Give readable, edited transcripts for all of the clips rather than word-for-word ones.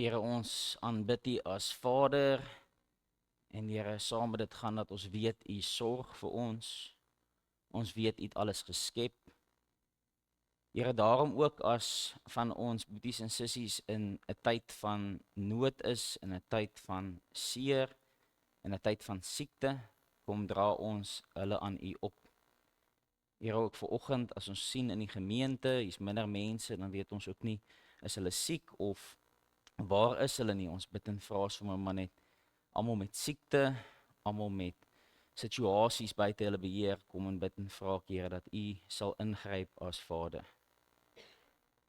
Here, ons aanbid U as Vader, en Here, saam met dit gaan dat ons weet U sorg vir ons. Ons weet U het alles geskep. Here, daarom ook as van ons boeties en sissies in 'n tyd van nood is, in 'n tyd van seer, in 'n tyd van siekte, kom dra ons hulle aan U op. Here, ook vanoggend as ons sien in die gemeente, hier's minder mense, dan weet ons ook nie, is hulle siek of waar is hulle nie? Ons bid en vra sommer maar net almal met siekte, almal met situasies buite hulle beheer, kom en bid en vra, Here, dat U sal ingryp as Vader.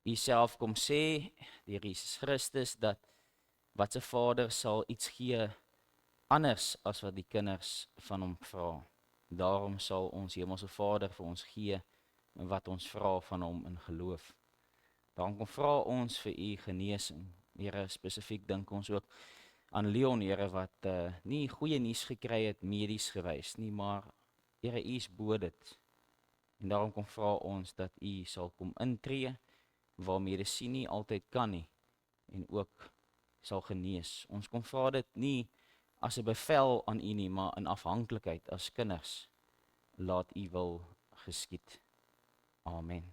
U self kom sê, deur Jesus Christus, dat wat se Vader sal iets gee anders as wat die kinders van hom vra. Daarom sal ons Hemelse Vader vir ons gee wat ons vra van hom in geloof. Daarom kom vra ons vir U genesing. Here, spesifiek dink ons ook aan Leon, Here, wat nie goeie nuus gekry het medies gewys nie, maar Here, U is bo dit. En daarom kom vra ons dat U sal kom intree waar medisy nie altyd kan nie en ook sal genees. Ons kom vra dit nie as 'n bevel aan U nie, maar in afhanklikheid as kinders. Laat U wil geskied. Amen.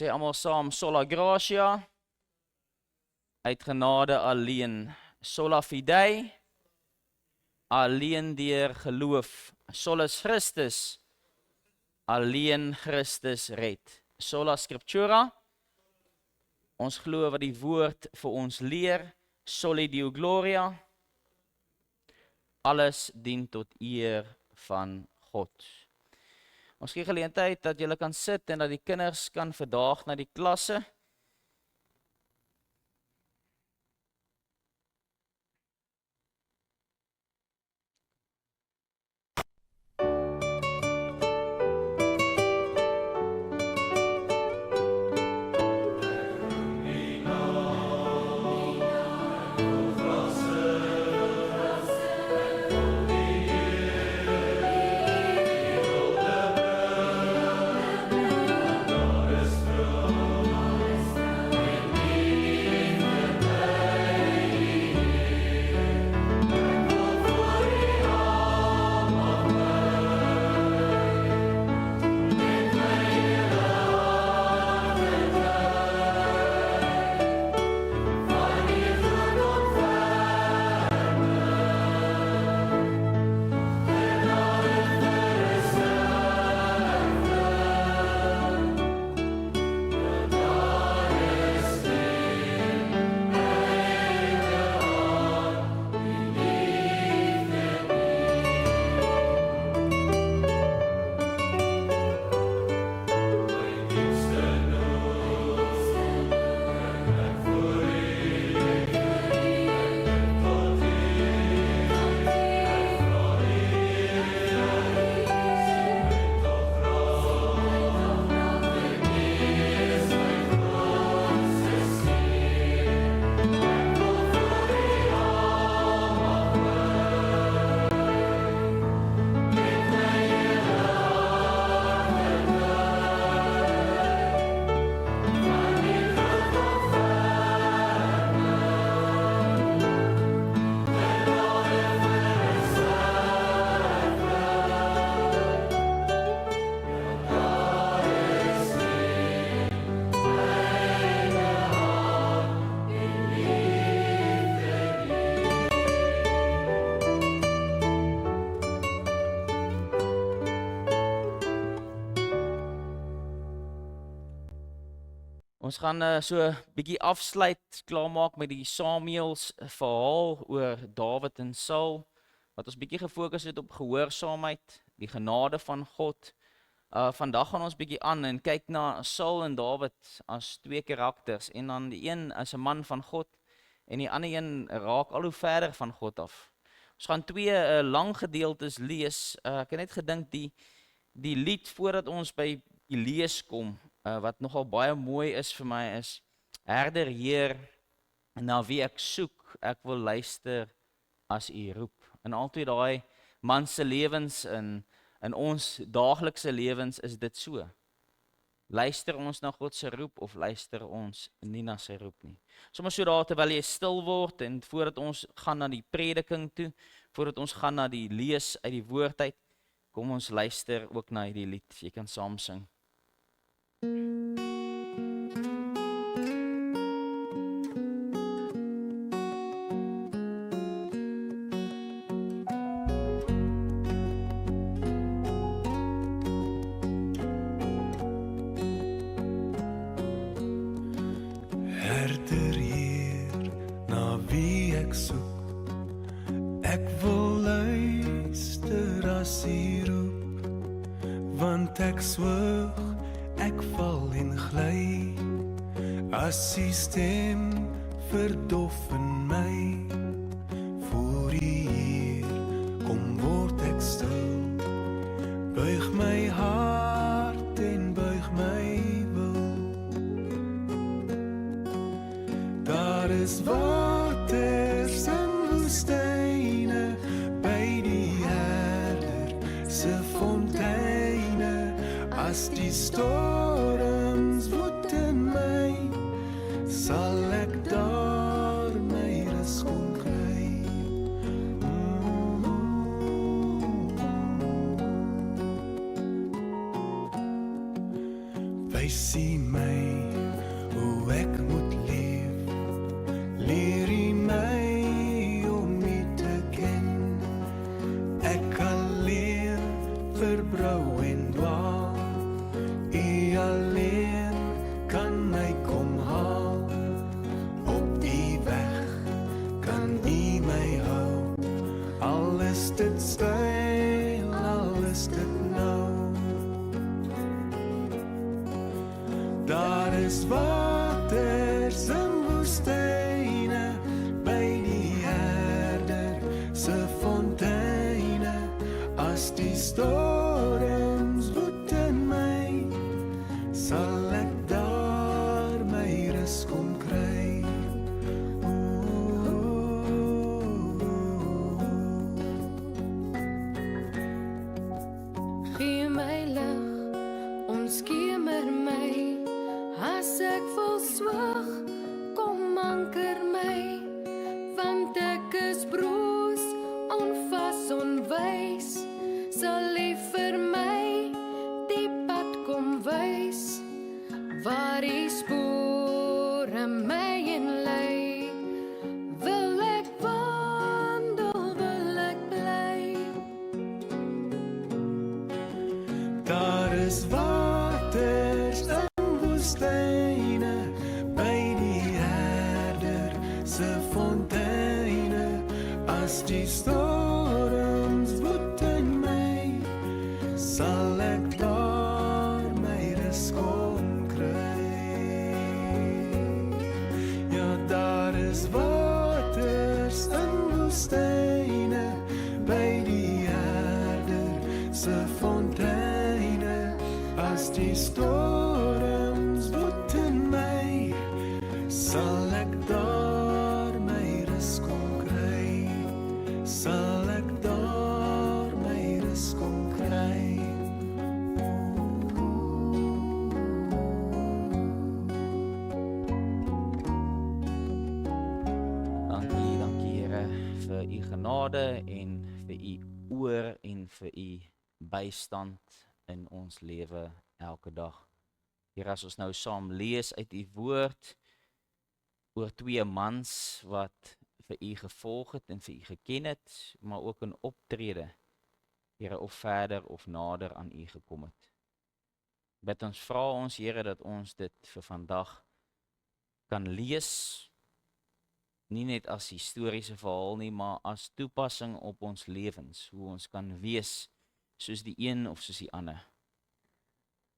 Sê almal saam, sola gratia, uit genade alleen. Sola fide, alleen deur geloof. Solus Christus, alleen Christus red. Sola scriptura, ons glo wat die woord vir ons leer. Soli Deo gloria, alles dien tot eer van God. Ons gee geleentheid dat julle kan sit en dat die kinders kan vandag na die klasse. Ons gaan so 'n bietjie afsluit, klaarmaak met die Samuels verhaal oor Dawid en Saul, wat ons bietjie gefokus het op gehoorsaamheid, die genade van God. Vandag gaan ons bietjie aan en kyk na Saul en Dawid as twee karakters, en dan die een as 'n man van God, en die ander een raak al hoe verder van God af. Ons gaan twee lang gedeeltes lees. Ek het net gedink die lied voordat ons by die lees kom, wat nogal baie mooi is vir my is, Herder Heer, na wie ek soek, ek wil luister as U roep. In altyd daai man se lewens, in ons daaglikse lewens is dit so. Luister ons na God se roep of luister ons nie na sy roep nie? Soms so daar terwyl jy stil word en voordat ons gaan na die prediking toe, voordat ons gaan na die lees uit die woord uit, kom ons luister ook na hierdie lied. Jy kan saam sing. Herder Heer, na wie ek soek, ek wil luister as U roep, want ek swyg, ek val en gly, as U stem verdof in my. Voor U Heer, kom word ek stil, buig my hart en buig my wil. Daar is waters in woestyne, by die Herder se fonteine, as die storms woed in my, sal ek daar my rus kon kry. Wys U my hoe ek moet leef. Leer U my om U te ken. Ek alleen verbrou en dwaal. U alleen kan my kom haal. Op U weg kan U my hou. Al is dit styl, al is dit nou. Daar is waters en woestyne by die herder se fonteine. As die storms woed in my, sal ek daar my rus kom kry. Gee my lig, omskemer my. As ek vol swag, kom anker my. Want ek is broos, onvas, onwys. Sal U vir my die pad kom wys. Waar U spore my in lei. Wil ek wandel, wil ek bly. Daar is waters en woestyne by die herder se fonteine. As die storms woed in my, sal ek daar my rus kom kry. Ja, daar is waters en woestyne by die herder se fonteine. As die storms woed in my, sal ek daar my rus kom kry. Sal ek daar my rus kom kry. Dankie Here vir U genade en vir U oor en vir U bystand in ons lewe elke dag. Here, as ons nou saam lees uit U woord oor twee mans wat vir U gevolg het en vir U geken het, maar ook in optrede, Here, of verder of nader aan U gekom het. Bid ons, vra ons Here dat ons dit vir vandag kan lees, nie net as historiese verhaal nie, maar as toepassing op ons lewens, hoe ons kan wees soos die een of soos die ander.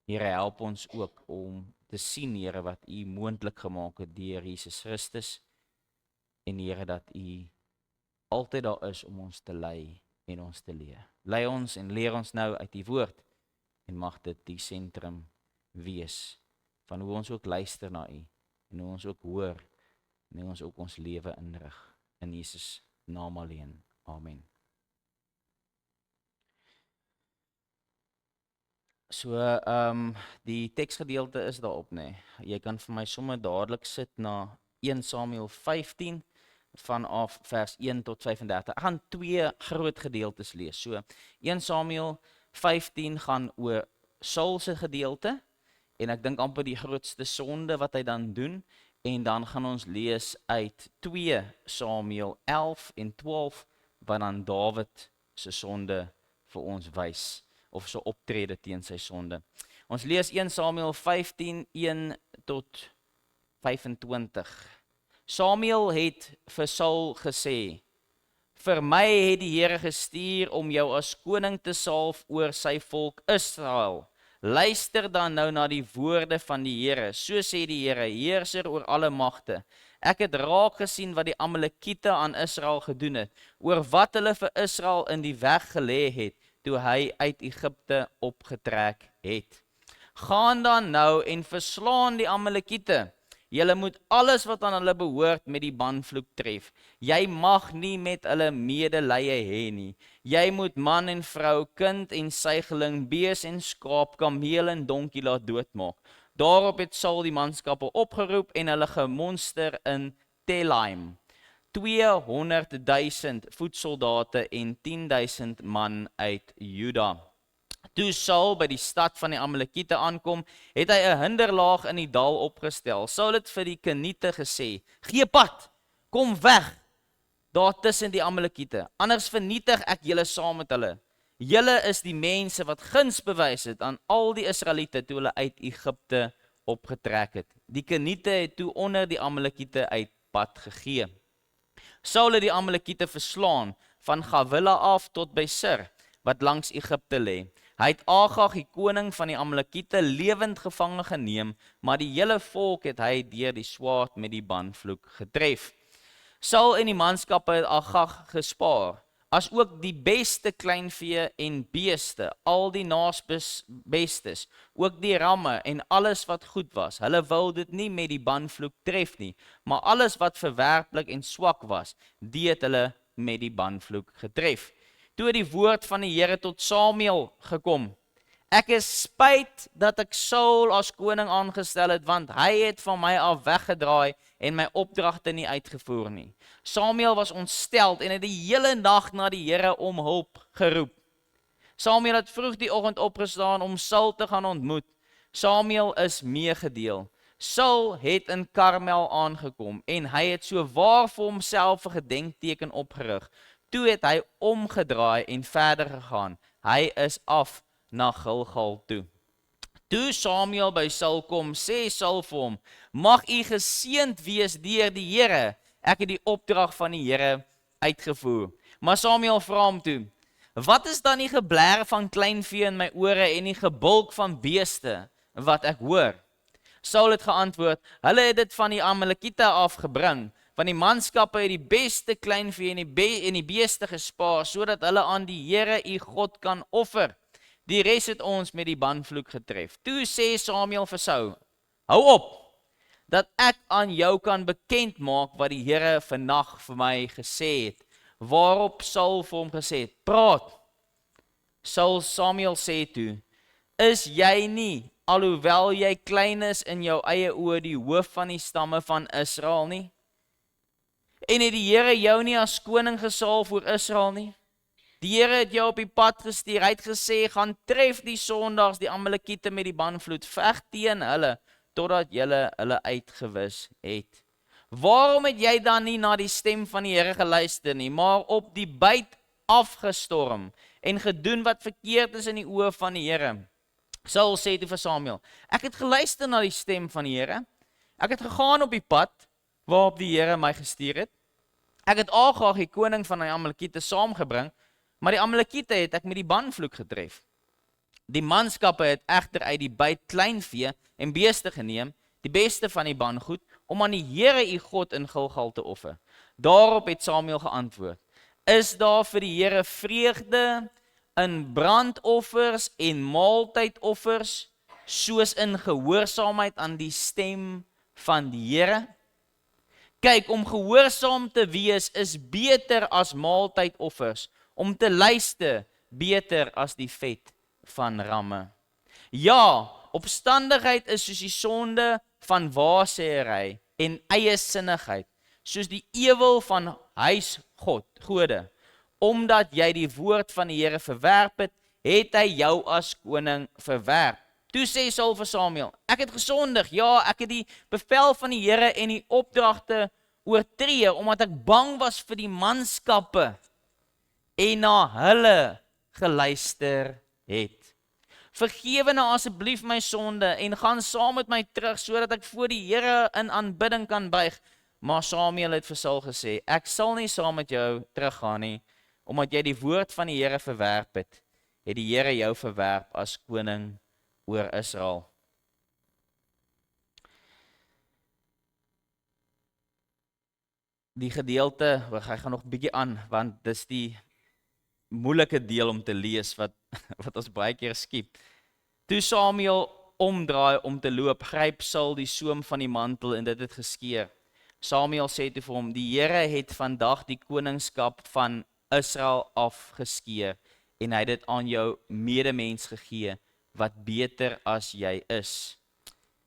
Here, help ons ook om te sien, Here, wat U moontlik gemaak het deur Jesus Christus, en Here, dat U altyd daar is om ons te lei en ons te leer. Lei ons en leer ons nou uit U woord, en mag dit die sentrum wees van hoe ons ook luister na U, en hoe ons ook hoor, en hoe ons ook ons lewe inrig. In Jesus naam alleen. Amen. So, die teksgedeelte is daarop, nee. Jy kan vir my sommer dadelik sit na 1 Samuel 15, vanaf vers 1 tot 35. Ek gaan 2 groot gedeeltes lees. So, 1 Samuel 15 gaan oor Saul se gedeelte, en ek dink amper die grootste sonde wat hy dan doen, en dan gaan ons lees uit 2 Samuel 11 en 12, wat dan Dawid se sonde vir ons wys, of sy optrede teen sy sonde. Ons lees 1 Samuel 15, 1 tot 25. Samuel het vir Saul gesê, vir my het die Here gestuur om jou as koning te salf oor sy volk Israel. Luister dan nou na die woorde van die Here. So sê die Here, heerser oor alle magte. Ek het raak gesien wat die Amalekiete aan Israel gedoen het, oor wat hulle vir Israel in die weg gelê het, toe hy uit Egipte opgetrek het. Gaan dan nou en verslaan die Amalekiete. Julle moet alles wat aan hulle behoort met die banvloek tref. Jy mag nie met hulle medelee hê nie. Jy moet man en vrou, kind en suigeling, bees en skaap, kameel en donkie laat doodmaak. Daarop het Saul die manskappe opgeroep en hulle gemonster in Telaim. 200,000 voetsoldate en 10,000 man uit Juda. Toe Saul by die stad van die Amalekiete aankom, het hy 'n hinderlaag in die dal opgestel. Saul het vir die Keniete gesê, gee pad, kom weg, daar tussen die Amalekiete, anders vernietig ek julle saam met hulle. Julle is die mense wat guns bewys het aan al die Israeliete toe hulle uit Egipte opgetrek het. Die Keniete het toe onder die Amalekiete uit pad gegee. Saul het die Amalekiete verslaan van Gavilla af tot by Sir, wat langs Egipte lê. Hy het Agag, die koning van die Amalekiete, lewend gevange geneem, maar die hele volk het hy deur die swaard met die banvloek getref. Saul en die manskappe het Agag gespaar, as ook die beste kleinvee en beeste, al die naasbestes, ook die ramme en alles wat goed was. Hulle wou dit nie met die banvloek tref nie, maar alles wat verwerplik en swak was, die het hulle met die banvloek getref. Toe het die woord van die Here tot Samuel gekom. Ek is spyt dat ek Saul as koning aangestel het, want hy het van my af weggedraai en my opdragte nie uitgevoer nie. Samuel was ontsteld en het die hele nag na die Here om hulp geroep. Samuel het vroeg die oggend opgestaan om Saul te gaan ontmoet. Samuel is meegedeel. Saul het in Karmel aangekom en hy het so waar vir homself 'n gedenkteken opgerig. Toe het hy omgedraai en verder gegaan. Hy is af na Gilgal toe. Toe Samuel by Saul kom, sê Saul vir hom, mag u geseënd wees deur die Here. Ek het die opdrag van die Here uitgevoer. Maar Samuel vra hom toe, wat is dan die geblær van kleinvee in my ore en die gebulk van beeste wat ek hoor? Saul het geantwoord, hulle het dit van die Amalekiete afgebring, van die manskappe het die beste kleinvee en die beeste gespaar, sodat hulle aan die Here u God kan offer. Die res het ons met die banvloek getref. Toe sê Samuel vir Saul, hou op, dat ek aan jou kan bekend maak wat die Here vannag vir my gesê het. Waarop Saul vir hom gesê het, praat. Samuel sê toe, is jy nie, alhoewel jy klein is in jou eie oë, die hoof van die stamme van Israel nie? En het die Here jou nie as koning gesalf oor Israel nie? Die Here het jou op die pad gestuur, hy het gesê, gaan tref die sondags, die Amalekiete met die banvloed, veg teen hulle, totdat julle hulle uitgewis het. Waarom het jy dan nie na die stem van die Here geluister nie, maar op die byt afgestorm en gedoen wat verkeerd is in die oë van die Here? Saul sê toe vir Samuel, ek het geluister na die stem van die Here, ek het gegaan op die pad waarop die Here my gestuur het. Ek het Agag, die koning van die Amalekiete, saamgebring, maar die Amalekiete het ek met die banvloek getref. Die manskappe het egter uit die byt kleinvee en beeste geneem, die beste van die bangoed, om aan die Here u God in Gilgal te offer. Daarop het Samuel geantwoord, is daar vir die Here vreugde in brandoffers en maaltydoffers, soos in gehoorsaamheid aan die stem van die Here? Kyk, om gehoorsaam te wees is beter as maaltydoffers, om te luister beter as die vet van ramme. Ja, opstandigheid is soos die sonde van waarsêery en eiesinnigheid, soos die ewel van huisgode. Omdat jy die woord van die Here verwerp het hy jou as koning verwerp. Toe sê Saul vir Samuel, ek het gesondig, ja, ek het die bevel van die Here en die opdragte oortree, omdat ek bang was vir die manskappe en na hulle geluister het. Vergewe nou asseblief my sonde en gaan saam met my terug, sodat ek voor die Here in aanbidding kan buig. Maar Samuel het vir Saul gesê, ek sal nie saam met jou teruggaan nie, omdat jy die woord van die Here verwerp het die Here jou verwerp as koning oor Israel. Die gedeelte, ek gaan nog 'n bietjie aan, want dis die moeilike deel om te lees, wat ons baie keer skiep. Toe Samuel omdraai om te loop, gryp Saul die soem van die mantel en dit het geskeur. Samuel sê toe vir hom, die Here het vandag die koningskap van Israel afgeskeur en hy het dit aan jou medemens gegee, wat beter as jy is.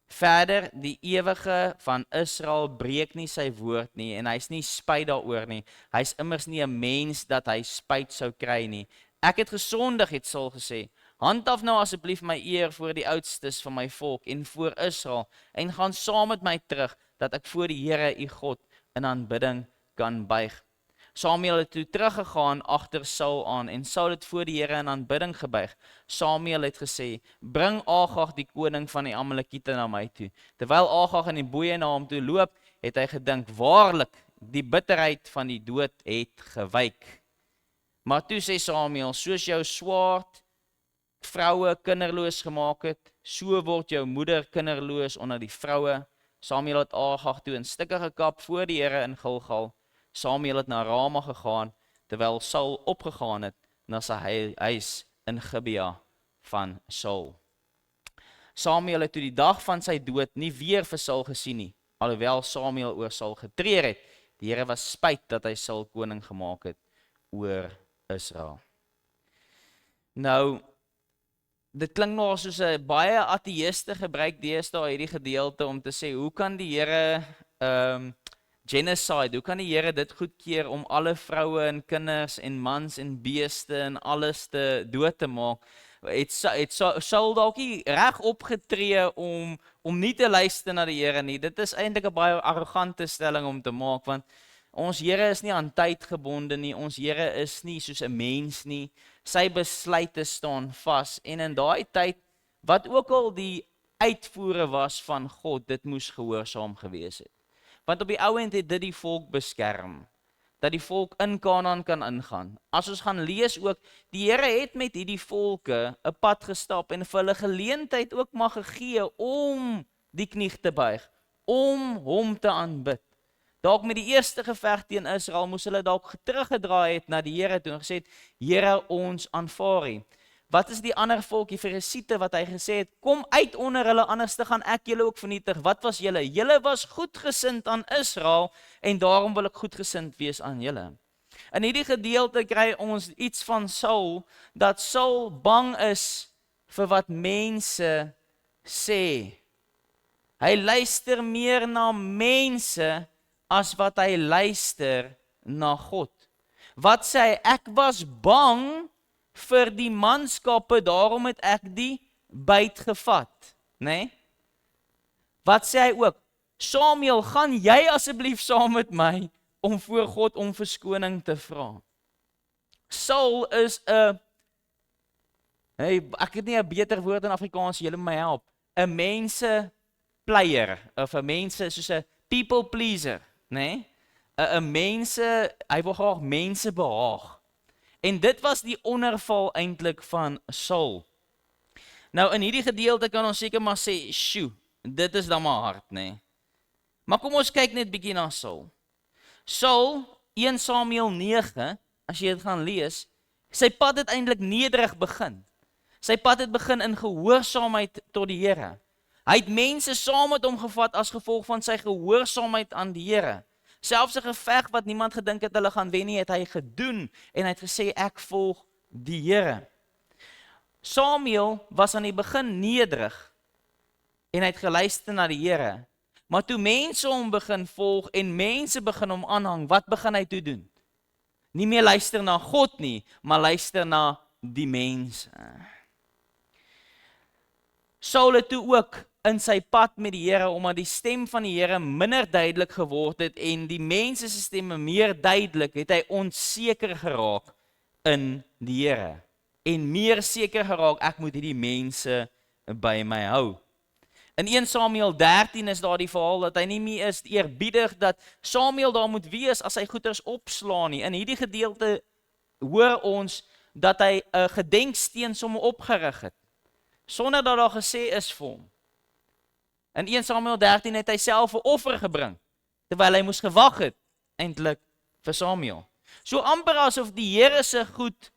Verder, die ewige van Israel breek nie sy woord nie, en hy is nie spyt daaroor nie. Hy is immers nie 'n mens dat hy spyt sou kry nie. Ek het gesondig, het Saul gesê, handhaaf nou asseblief my eer voor die oudstes van my volk en voor Israel, en gaan saam met my terug, dat ek voor die Here u God in aanbidding kan buig. Samuel het toe teruggegaan agter Saul aan, en Saul het voor die Here in aanbidding gebuig. Samuel het gesê, bring Agag die koning van die Amalekiete na my toe. Terwyl Agag in die boeie na hom toe loop, het hy gedink, waarlik, die bitterheid van die dood het gewyk. Maar toe sê Samuel, soos jou swaard vroue kinderloos gemaak het, so word jou moeder kinderloos onder die vroue. Samuel het Agag toe in stukke gekap voor die Here in Gilgal. Samuel het na Rama gegaan, terwyl Saul opgegaan het na sy huis in Gibea van Saul. Samuel het toe die dag van sy dood nie weer vir Saul gesien nie, alhoewel Samuel oor Saul getreur het. Die Here was spyt dat hy Saul koning gemaak het oor Israel. Nou, dit klink nog soos 'n baie ateïste gebruik deesdae hierdie gedeelte om te sê, hoe kan die Here genocide, hoe kan die Here dit goedkeur om alle vroue en kinders en mans en beeste en alles te dood te maak? Het Saul dalk nie reg opgetree om nie te luister na die Here nie. Dit is eintlik 'n baie arrogante stelling om te maak, want ons Here is nie aan tyd gebonde nie, ons Here is nie soos 'n mens nie. Sy besluite staan vas, en in daai tyd, wat ook al die uitvoere was van God, dit moes gehoorsaam gewees het. Want op die ou end het dit die volk beskerm, dat die volk in Kanaan kan ingaan. As ons gaan lees ook, die Here het met hierdie volke 'n pad gestap en vir hulle geleentheid ook mag gegee om die knie te buig, om hom te aanbid. Dalk met die eerste geveg teen Israel moes hulle dalk teruggedraai het na die Here toe en gesê het, Here, ons aanvaar U. Wat is die ander volk, die Ferisiete, wat hy gesê het, kom uit onder hulle, anders te gaan ek julle ook vernietig. Wat was julle? Julle was goedgesind aan Israel, en daarom wil ek goedgesind wees aan julle. In hierdie gedeelte kry ons iets van Saul, dat Saul bang is vir wat mense sê. Hy luister meer na mense as wat hy luister na God. Wat sê hy? Ek was bang vir die manskappe, daarom het ek die byt gevat, né? Wat sê hy ook? Samuel, gaan jy asseblief saam met my om voor God om verskoning te vra? Saul is 'n, ek het nie 'n beter woord in Afrikaans, julle my help, 'n mensepleier, of 'n mense soos 'n people pleaser, né? 'n mense, hy wil graag mense behaag. En dit was die onderval eintlik van Saul. Nou in hierdie gedeelte kan ons seker maar sê, sjoe, dit is dan maar hard, né? Maar kom ons kyk net bietjie na Saul. Saul, 1 Samuel 9, as jy dit gaan lees, sy pad het eintlik nederig begin. Sy pad het begin in gehoorsaamheid tot die Here. Hy het mense saam met hom gevat as gevolg van sy gehoorsaamheid aan die Here. Selfs 'n geveg wat niemand gedink het hulle gaan wen nie, het hy gedoen, en hy het gesê, ek volg die Here. Samuel was aan die begin nederig, en hy het geluister na die Here. Maar toe mense hom begin volg, en mense begin hom aanhang, wat begin hy toe doen? Nie meer luister na God nie, maar luister na die mense. Saul het toe ook in sy pad met die Here, omdat die stem van die Here minder duidelik geword het, en die mense se stemme meer duidelik, het hy onseker geraak in die Here. En meer seker geraak, ek moet hierdie mense by my hou. In 1 Samuel 13 is daar die verhaal dat hy nie meer is eerbiedig dat Samuel daar moet wees as hy goeders opslaan nie. In hierdie gedeelte hoor ons dat hy 'n gedenksteen sommer opgerig het, sonder dat daar gesê is vir hom. In 1 Samuel 13 het hy self 'n offer gebring, terwyl hy moes gewag het, eintlik vir Samuel. So amper asof die Here se goed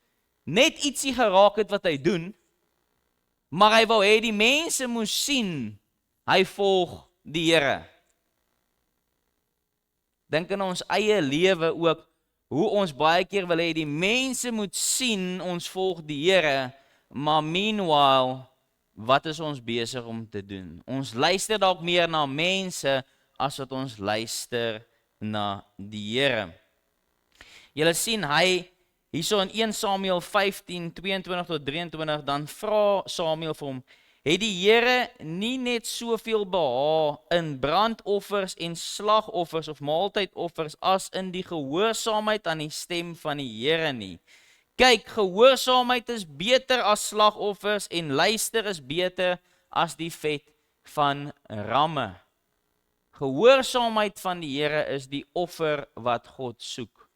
net ietsie geraak het wat hy doen, maar hy wou hê die mense moes sien, hy volg die Here. Dink in ons eie lewe ook, hoe ons baie keer wil hê die mense moet sien, ons volg die Here, maar meanwhile, wat is ons besig om te doen? Ons luister dalk meer na mense, as wat ons luister na die Here. Julle sien, hy Hierso in 1 Samuel 15, 22 tot 23, dan vra Samuel vir hom, het die Here nie net soveel behaag in brandoffers en slagoffers of maaltydoffers as in die gehoorsaamheid aan die stem van die Here nie? Kyk, gehoorsaamheid is beter as slagoffers en luister is beter as die vet van ramme. Gehoorsaamheid van die Here is die offer wat God soek,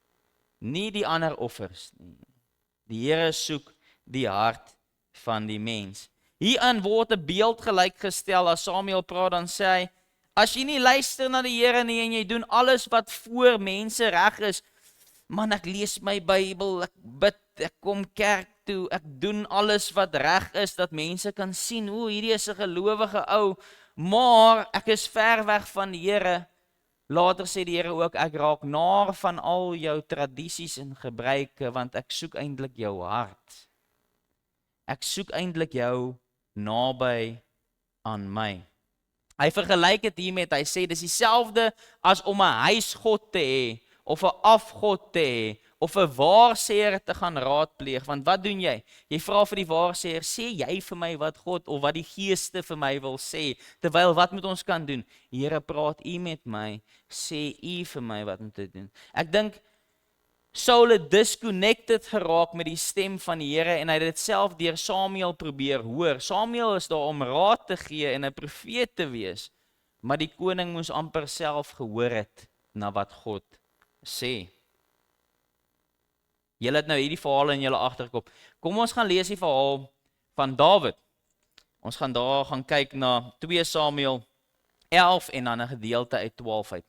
nie die ander offers nie. Die Here soek die hart van die mens. Hierin word 'n beeld gelyk gestel. As Samuel praat, dan sê hy, as jy nie luister na die Here nie en jy doen alles wat voor mense reg is, man, ek lees my Bybel, ek bid, ek kom kerk toe, ek doen alles wat reg is, dat mense kan sien, hierdie is 'n gelowige ou, maar ek is ver weg van die Here. Later sê die Here ook, ek raak naar van al jou tradisies en gebruike, want ek soek eintlik jou hart. Ek soek eintlik jou naby aan my. Hy vergelyk dit hier met, hy sê, dis dieselfde as om 'n huisgod te hê, of 'n afgod te hê, of 'n waarseer te gaan raadpleeg. Want wat doen jy? Jy vra vir die waarseer, sê jy vir my wat God, of wat die geeste vir my wil sê, terwyl wat moet ons kan doen? Here, praat u met my, sê u vir my wat om te doen. Ek dink, Saul het disconnected geraak met die stem van die Here en hy het dit self deur Samuel probeer hoor. Samuel is daar om raad te gee en 'n profeet te wees, maar die koning moes amper self gehoor het na wat God sê. Julle het nou hierdie verhaal in julle agterkop. Kom ons gaan lees die verhaal van Dawid. Ons gaan daar gaan kyk na 2 Samuel 11 en dan 'n gedeelte uit 12 uit.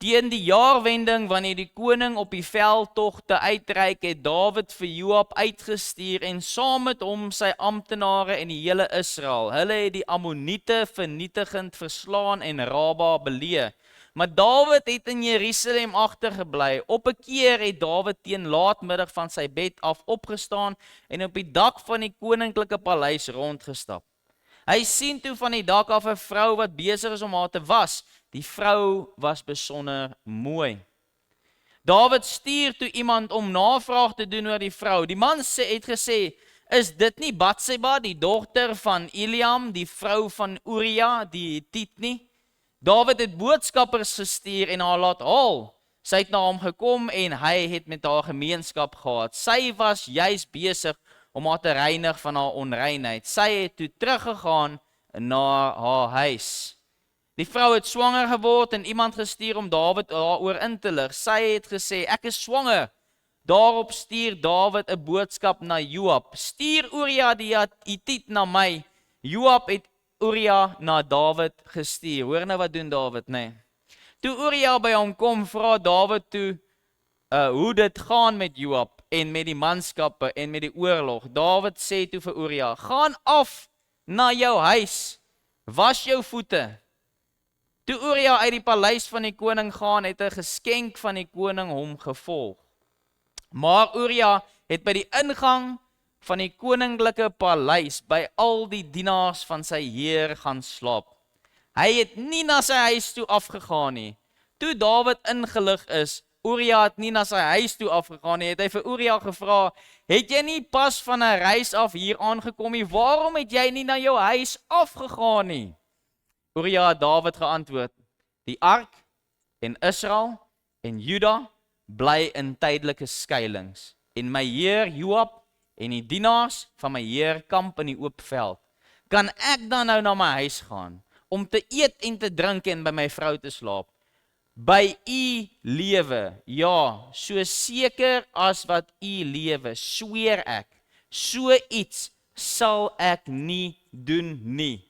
Teen die jaarwending, wanneer die koning op die veldtogte uitreik, het Dawid vir Joab uitgestuur en saam met hom sy amptenare en die hele Israel. Hulle het die Ammoniete vernietigend verslaan en Raba beleë. Maar Dawid het in Jerusalem agtergebly. Op 'n keer het Dawid teen laatmiddag van sy bed af opgestaan en op die dak van die koninklike paleis rondgestap. Hy sien toe van die dak af 'n vrou wat besig is om haar te was. Die vrou was besonder mooi. Dawid stuur toe iemand om navraag te doen oor die vrou. Die man het gesê, is dit nie Batseba, die dogter van Eliam, die vrou van Uria, die Hethiet nie? Dawid het boodskappers gestuur en haar laat haal. Sy het na hom gekom en hy het met haar gemeenskap gehad. Sy was juis besig om haar te reinig van haar onreinheid. Sy het toe teruggegaan na haar huis. Die vrou het swanger geword en iemand gestuur om Dawid daaroor in te lig. Sy het gesê, ek is swanger. Daarop stuur Dawid 'n boodskap na Joab. Stuur Uria die Hethiet na my. Joab het Uria na Dawid gestuur. Hoor nou wat doen Dawid, nee. Toe Uria by hom kom, vra Dawid toe hoe dit gaan met Joab en met die manskappe en met die oorlog. Dawid sê toe vir Uria, gaan af na jou huis, was jou voete. Toe Uria uit die paleis van die koning gaan, het 'n geskenk van die koning hom gevolg. Maar Uria het by die ingang van die koninklike paleis by al die dienaars van sy heer gaan slaap. Hy het nie na sy huis toe afgegaan nie. Toe Dawid ingelig is, Uria het nie na sy huis toe afgegaan nie, het hy vir Uria gevra, het jy nie pas van 'n reis af hier aangekom nie, waarom het jy nie na jou huis afgegaan nie? Uria het Dawid geantwoord, die ark en Israel en Juda bly in tydelike skuilings, en my heer Joab en die dienaars van my heer kamp in die oop veld. Kan ek dan nou na my huis gaan, om te eet en te drink en by my vrou te slaap? By u lewe, ja, so seker as wat u lewe, sweer ek, so iets sal ek nie doen nie.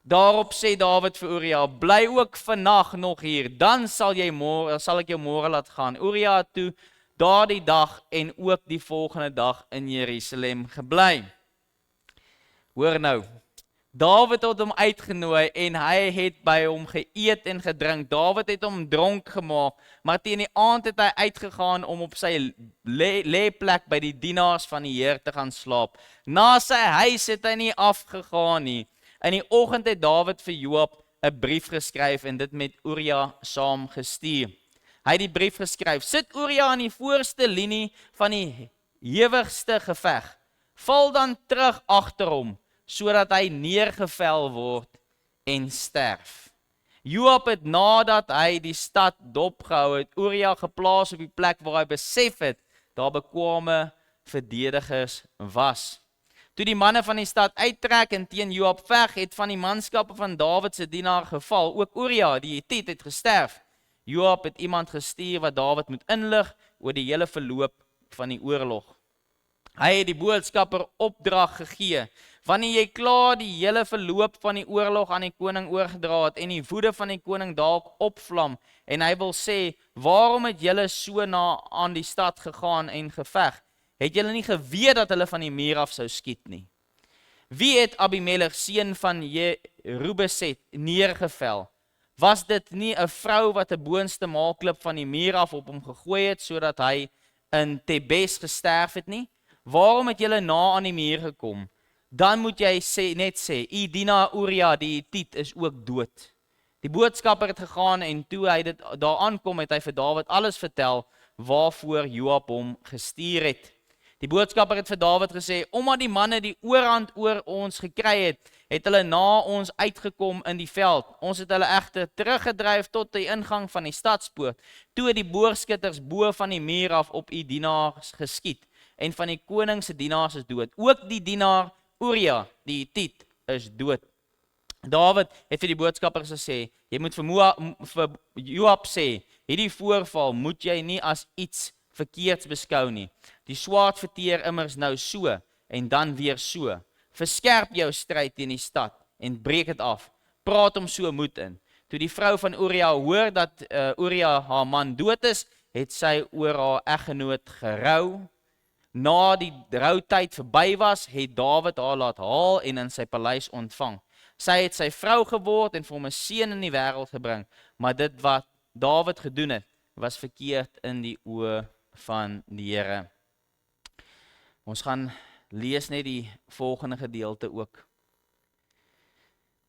Daarop sê Dawid vir Uria, bly ook vannag nog hier, dan sal ek jou môre laat gaan. Uria het toe daardie dag en ook die volgende dag in Jerusalem gebly. Hoor nou, Dawid het hom uitgenooi en hy het by hom geëet en gedrink. Dawid het hom dronk gemaak, maar teen die aand het hy uitgegaan om op sy lêplek by die dienaars van die Heer te gaan slaap. Na sy huis het hy nie afgegaan nie. In die oggend het Dawid vir Joab 'n brief geskryf en dit met Uria saam gestuur. Hy het die brief geskryf, sit Uria in die voorste linie van die hewigste geveg. Val dan terug agter hom, sodat hy neergevel word en sterf. Joab het nadat hy die stad dopgehou het, Uria geplaas op die plek waar hy besef het, daar bekwame verdedigers was. Toe die manne van die stad uittrek en teen Joab veg, het van die manskappe van Dawid se dienaar geval. Ook Uria, die Hethiet, het gesterf. Joab het iemand gestuur wat Dawid moet inlig oor die hele verloop van die oorlog. Hy het die boodskapper opdrag gegee. Wanneer jy klaar die hele verloop van die oorlog aan die koning oorgedra het en die woede van die koning dalk opvlam en hy wil sê, waarom het julle so na aan die stad gegaan en geveg? Het julle nie geweet dat hulle van die muur af sou skiet nie? Wie het Abimelech, seun van Jerubeset, neergevel? Was dit nie 'n vrou wat 'n boonste maalklip van die muur af op hom gegooi het, sodat hy in Tebes gesterf het nie? Waarom het julle na aan die muur gekom? Dan moet jy net sê, u dienaar Uria die Hethiet is ook dood. Die boodskapper het gegaan en toe hy dit daar aankom, het hy vir Dawid alles vertel waarvoor Joab hom gestuur het. Die boodskapper het vir Dawid gesê, omdat die manne die oorhand oor ons gekry het, het hulle na ons uitgekom in die veld. Ons het hulle egter teruggedryf tot die ingang van die stadspoort. Toe het die boorskutters bo van die muur af op u dienaars geskiet en van die koning se dienaars is dood. Ook die dienaar Uria, die Hethiet, is dood. Dawid het vir die boodskapper gesê, jy moet vir Joab sê, hierdie voorval moet jy nie as iets verkeerds beskou nie. Die swaard verteer immers nou so en dan weer so. Verskerp jou stryd teen die stad en breek dit af. Praat hom so moed in. Toe die vrou van Uria hoor dat Uria haar man dood is, het sy oor haar eggenoot gerou. Na die routyd verby was, het Dawid haar laat haal en in sy paleis ontvang. Sy het sy vrou geword en vir hom 'n seun in die wêreld gebring, maar dit wat Dawid gedoen het, was verkeerd in die oë van die Here. Ons gaan lees net die volgende gedeelte ook.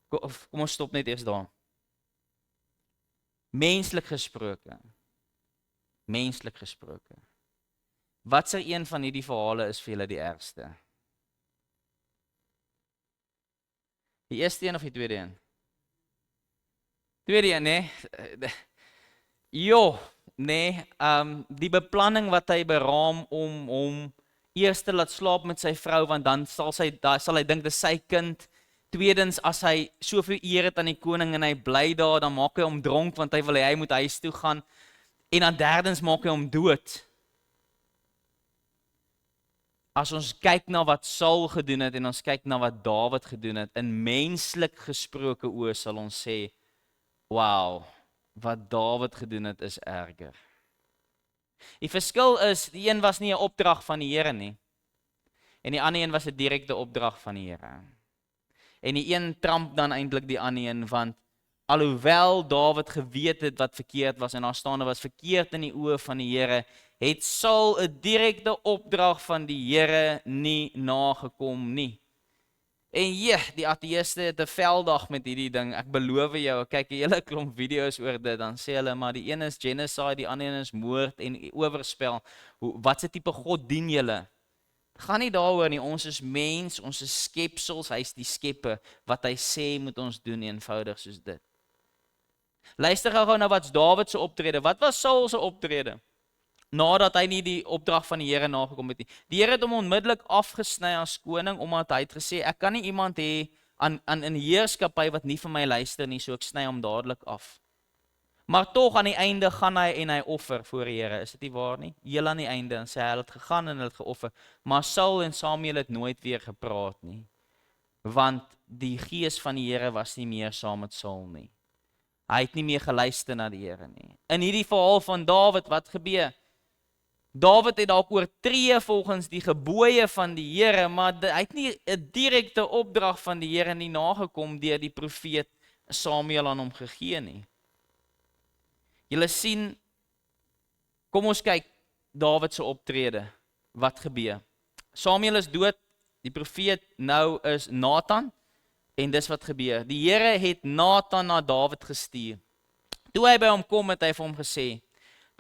Kom ons stop net eers daar. Menslik gesproke. Watse een van hierdie verhale is vir julle die ergste? Die eerste een of die tweede een? Tweede een, nee. Die beplanning wat hy beraam om hom eers te laat slaap met sy vrou, want dan sal hy dink dis sy kind. Tweedens, as hy soveel eer het aan die koning en hy bly daar, dan maak hy hom dronk, want hy wil hy moet huis toe gaan. En dan derdens maak hy hom dood. As ons kyk na wat Saul gedoen het en ons kyk na wat Dawid gedoen het, in menslik gesproke oë sal ons sê, wow, wat Dawid gedoen het is erger. Die verskil is, die een was nie 'n opdrag van die Here nie, en die ander een was 'n direkte opdrag van die Here. En die een tramp dan eintlik die ander een, want alhoewel Dawid geweet het wat verkeerd was, en daar staan was verkeerd in die oë van die Here, het Saul 'n direkte opdrag van die Here nie nagekom nie. En die ateïste het 'n velddag met hierdie ding. Ek beloof jou, kyk 'n hele klomp video's oor dit, dan sê hulle, maar die een is genocide, die ander een is moord en oorspel. Wat se tipe God dien julle? Gaan nie daaroor nie, ons is mens, ons is skepsels, hy is die skepper. Wat hy sê moet ons doen, eenvoudig soos dit. Luister gou na wat Dawid se optrede. Wat was Saul se optrede? Nadat hy nie die opdrag van die Here nagekom het nie. Die Here het hom onmiddellik afgesny as koning, omdat hy het gesê, ek kan nie iemand hê in heerskappy wat nie vir my luister nie, so ek sny hom dadelik af. Maar tog aan die einde gaan hy en hy offer voor die Here, is dit nie waar nie? Heel aan die einde, en sê hy het gegaan en het geoffer, maar Saul en Samuel het nooit weer gepraat nie, want die gees van die Here was nie meer saam met Saul nie. Hy het nie meer geluister na die Here nie. In hierdie verhaal van Dawid, wat gebeur? Dawid het dalk oortree volgens die gebooie van die Here, maar hy het nie 'n direkte opdrag van die Here nie nagekom deur die profeet Samuel aan hom gegee nie. Julle sien, kom ons kyk Dawid se optrede. Wat gebeur? Samuel is dood, die profeet nou is Nathan, en dis wat gebeur. Die Here het Nathan na Dawid gestuur. Toe hy by hom kom, het hy vir hom gesê,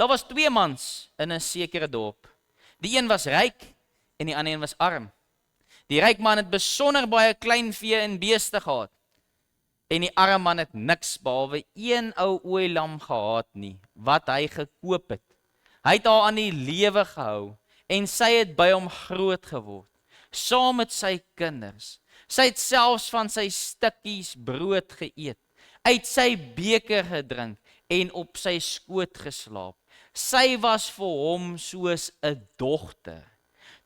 Daar was 2 mans in 'n sekere dorp. Die een was ryk en die ander een was arm. Die ryk man het besonder baie kleinvee en beeste gehad. En die arme man het niks behalwe een ou ooilam gehad nie, wat hy gekoop het. Hy het haar aan die lewe gehou en sy het by hom groot geword, saam met sy kinders. Sy het selfs van sy stukkies brood geëet, uit sy beker gedrink en op sy skoot geslaap. Sy was vir hom soos 'n dogter.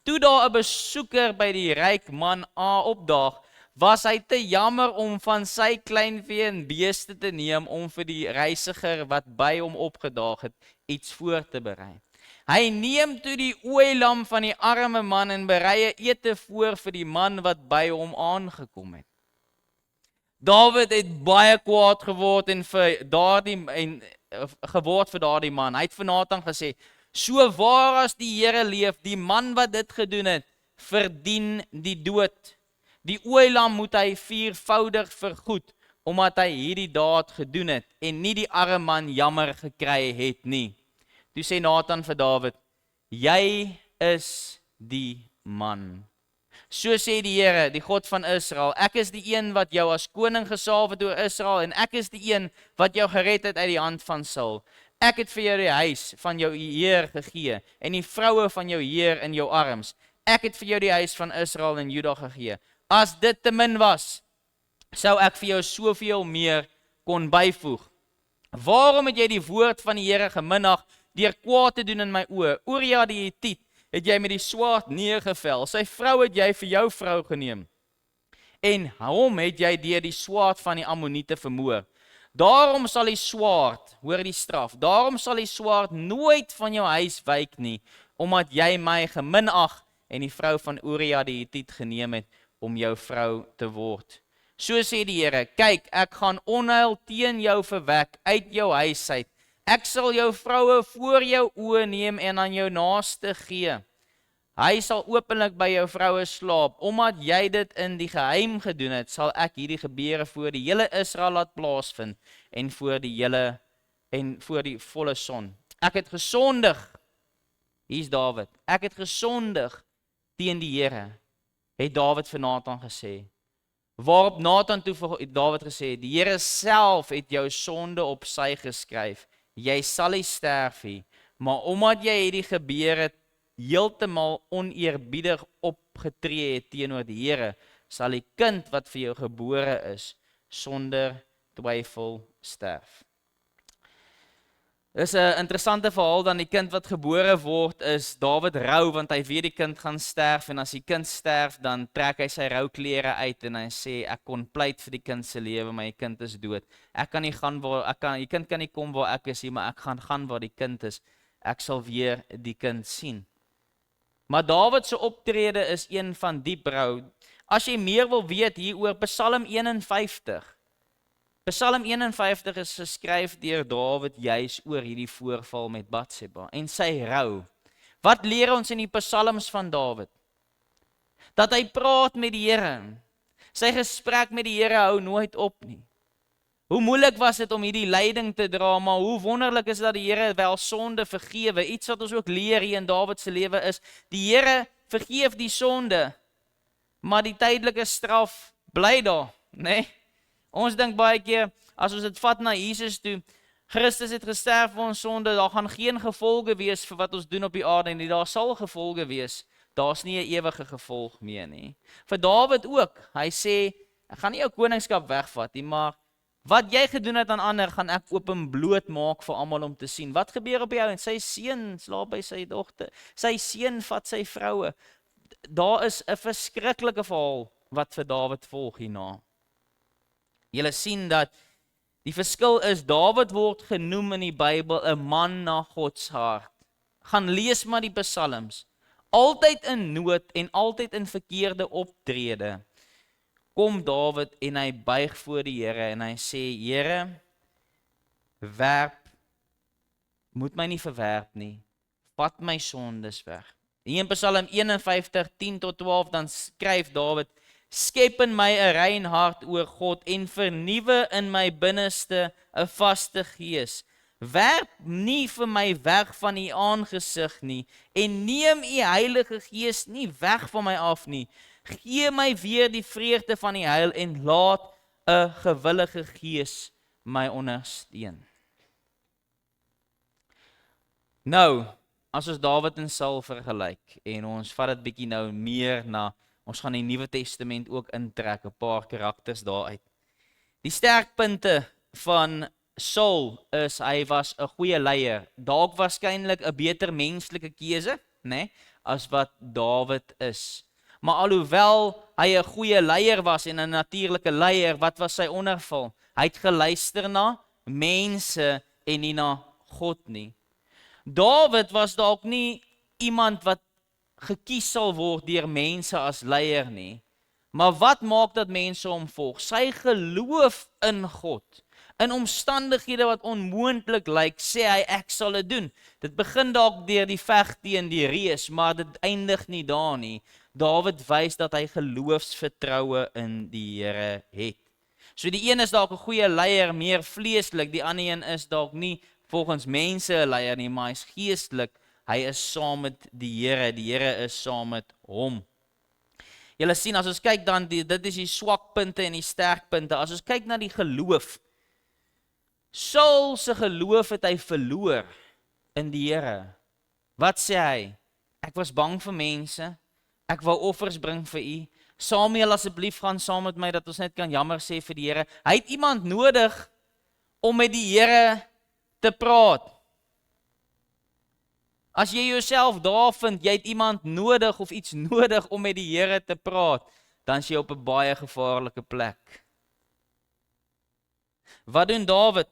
Toe daar 'n besoeker by die ryk man opdaag, was hy te jammer om van sy kleinvee en beeste te neem om vir die reisiger wat by hom opgedaag het, iets voor te berei. Hy neem toe die ooilam van die arme man en berei 'n ete voor vir die man wat by hom aangekom het. Dawid het baie kwaad geword vir daardie man. Hy het vir Nathan gesê, so waar as die Here leef, die man wat dit gedoen het, verdien die dood. Die ooilam moet hy 4voudig vergoed, omdat hy hierdie daad gedoen het, en nie die arme man jammer gekry het nie. Toe sê Nathan vir Dawid, jy is die man. So sê die Here, die God van Israel, ek is die een wat jou as koning gesalf het oor Israel, en ek is die een wat jou gered het uit die hand van Saul. Ek het vir jou die huis van jou heer gegee, en die vroue van jou heer in jou arms. Ek het vir jou die huis van Israel en Juda gegee. As dit te min was, sou ek vir jou soveel meer kon byvoeg. Waarom het jy die woord van die Here geminag, deur kwaad te doen in my oë? Uria die Hetiet het jy met die swaard neergevel, sy vrou het jy vir jou vrou geneem, en hom het jy deur die swaard van die Ammoniete vermoor. Daarom sal die swaard, hoor die straf, daarom sal die swaard nooit van jou huis wyk nie, omdat jy my geminag en die vrou van Uria die Hetiet geneem het om jou vrou te word. So sê die Here, kyk, ek gaan onheil teen jou verwek uit jou huis uit. Ek sal jou vroue voor jou oë neem en aan jou naaste gee. Hy sal openlik by jou vroue slaap, omdat jy dit in die geheim gedoen het, sal ek hierdie gebeure voor die hele Israel laat plaasvind en voor die volle son. Ek het gesondig, hier's Dawid, ek het gesondig teen die Here, het Dawid vir Nathan gesê. Waarop Nathan toe vir Dawid gesê, die Here self het jou sonde op sy geskryf. Jy sal nie sterf nie, maar omdat jy hierdie gebeure heeltemal oneerbiedig opgetree het teenoor die Here, sal die kind wat vir jou gebore is, sonder twyfel sterf. Dis 'n interessante verhaal dan die kind wat gebore word is Dawid rou want hy weet die kind gaan sterf en as die kind sterf dan trek hy sy rouklere uit en hy sê ek kon pleit vir die kind se lewe maar die kind is dood. Ek kan nie gaan die kind kan nie kom waar ek is nie, maar ek gaan waar die kind is. Ek sal weer die kind sien. Maar Dawid se optrede is een van diep rou. As jy meer wil weet hieroor, Psalm 51. Psalm 51 is geskryf deur Dawid juis oor hierdie voorval met Batseba en sy rou. Wat leer ons in die psalms van Dawid? Dat hy praat met die Here. Sy gesprek met die Here hou nooit op nie. Hoe moeilik was dit om hierdie lyding te dra, maar hoe wonderlik is dat die Here wel sonde vergewe. Iets wat ons ook leer hier in Dawid se lewe is, die Here vergeef die sonde, maar die tydelike straf bly daar, né? Ons dink baie keer, as ons dit vat na Jesus toe, Christus het gesterf vir ons sonde, daar gaan geen gevolge wees vir wat ons doen op die aarde nie, daar sal gevolge wees, daar's nie 'n ewige gevolg meer nie. Vir Dawid ook, hy sê, ek gaan nie jou koningskap wegvat nie, maar wat jy gedoen het aan ander, gaan ek openbloot maak vir almal om te sien. Wat gebeur op jou? En sy seun slaap by sy dogter, sy seun vat sy vroue. Daar is 'n verskriklike verhaal wat vir Dawid volg hierna. Julle sien dat die verskil is, Dawid word genoem in die Bybel 'n man na God se hart. Gaan lees maar die psalms. Altyd in nood en altyd in verkeerde optrede. Kom Dawid en hy buig voor die Here en hy sê, Here, moet my nie verwerp nie. Vat my sondes weg. Hier in Psalm 51, 10-12, dan skryf Dawid, skep in my 'n rein hart, o God, en vernuwe in my binneste 'n vaste gees. werp nie vir my weg van u aangesig nie, en neem u Heilige Gees nie weg van my af nie. Gee my weer die vreugde van die heil, en laat 'n gewillige gees my ondersteun. Nou, as ons Dawid en Saul vergelyk, en ons vat dit bietjie nou meer na, ons gaan die Nuwe Testament ook intrek, 'n paar karakters daaruit. Die sterkpunte van Saul is, hy was 'n goeie leier, dalk waarskynlik 'n beter menslike keuse, né, as wat Dawid is. Maar alhoewel hy 'n goeie leier was en 'n natuurlike leier, wat was sy onderval? Hy het geluister na mense en nie na God nie. Dawid was dalk nie iemand wat gekies sal word deur mense as leier nie. Maar wat maak dat mense hom volg? Sy geloof in God. In omstandighede wat onmoontlik lyk, sê hy, ek sal dit doen. Dit begin dalk deur die veg teen die reus, maar dit eindig nie daar nie. Dawid wys dat hy geloofsvertroue in die Here het. So die een is dalk 'n goeie leier, meer vleeslik, die ander een is dalk nie volgens mense 'n leier nie, maar hy's geestelik. Hy is saam met die Here is saam met hom. Julle sien, as ons kyk dan, dit is die swakpunte en die sterkpunte. As ons kyk na die geloof, Saul se geloof het hy verloor in die Here. Wat sê hy? Ek was bang vir mense, ek wou offers bring vir u. Samuel, asseblief gaan saam met my, dat ons net kan jammer sê vir die Here. Hy het iemand nodig om met die Here te praat. As jy jouself daar vind, jy het iemand nodig of iets nodig om met die Here te praat, dan is jy op 'n baie gevaarlike plek. Wat doen Dawid?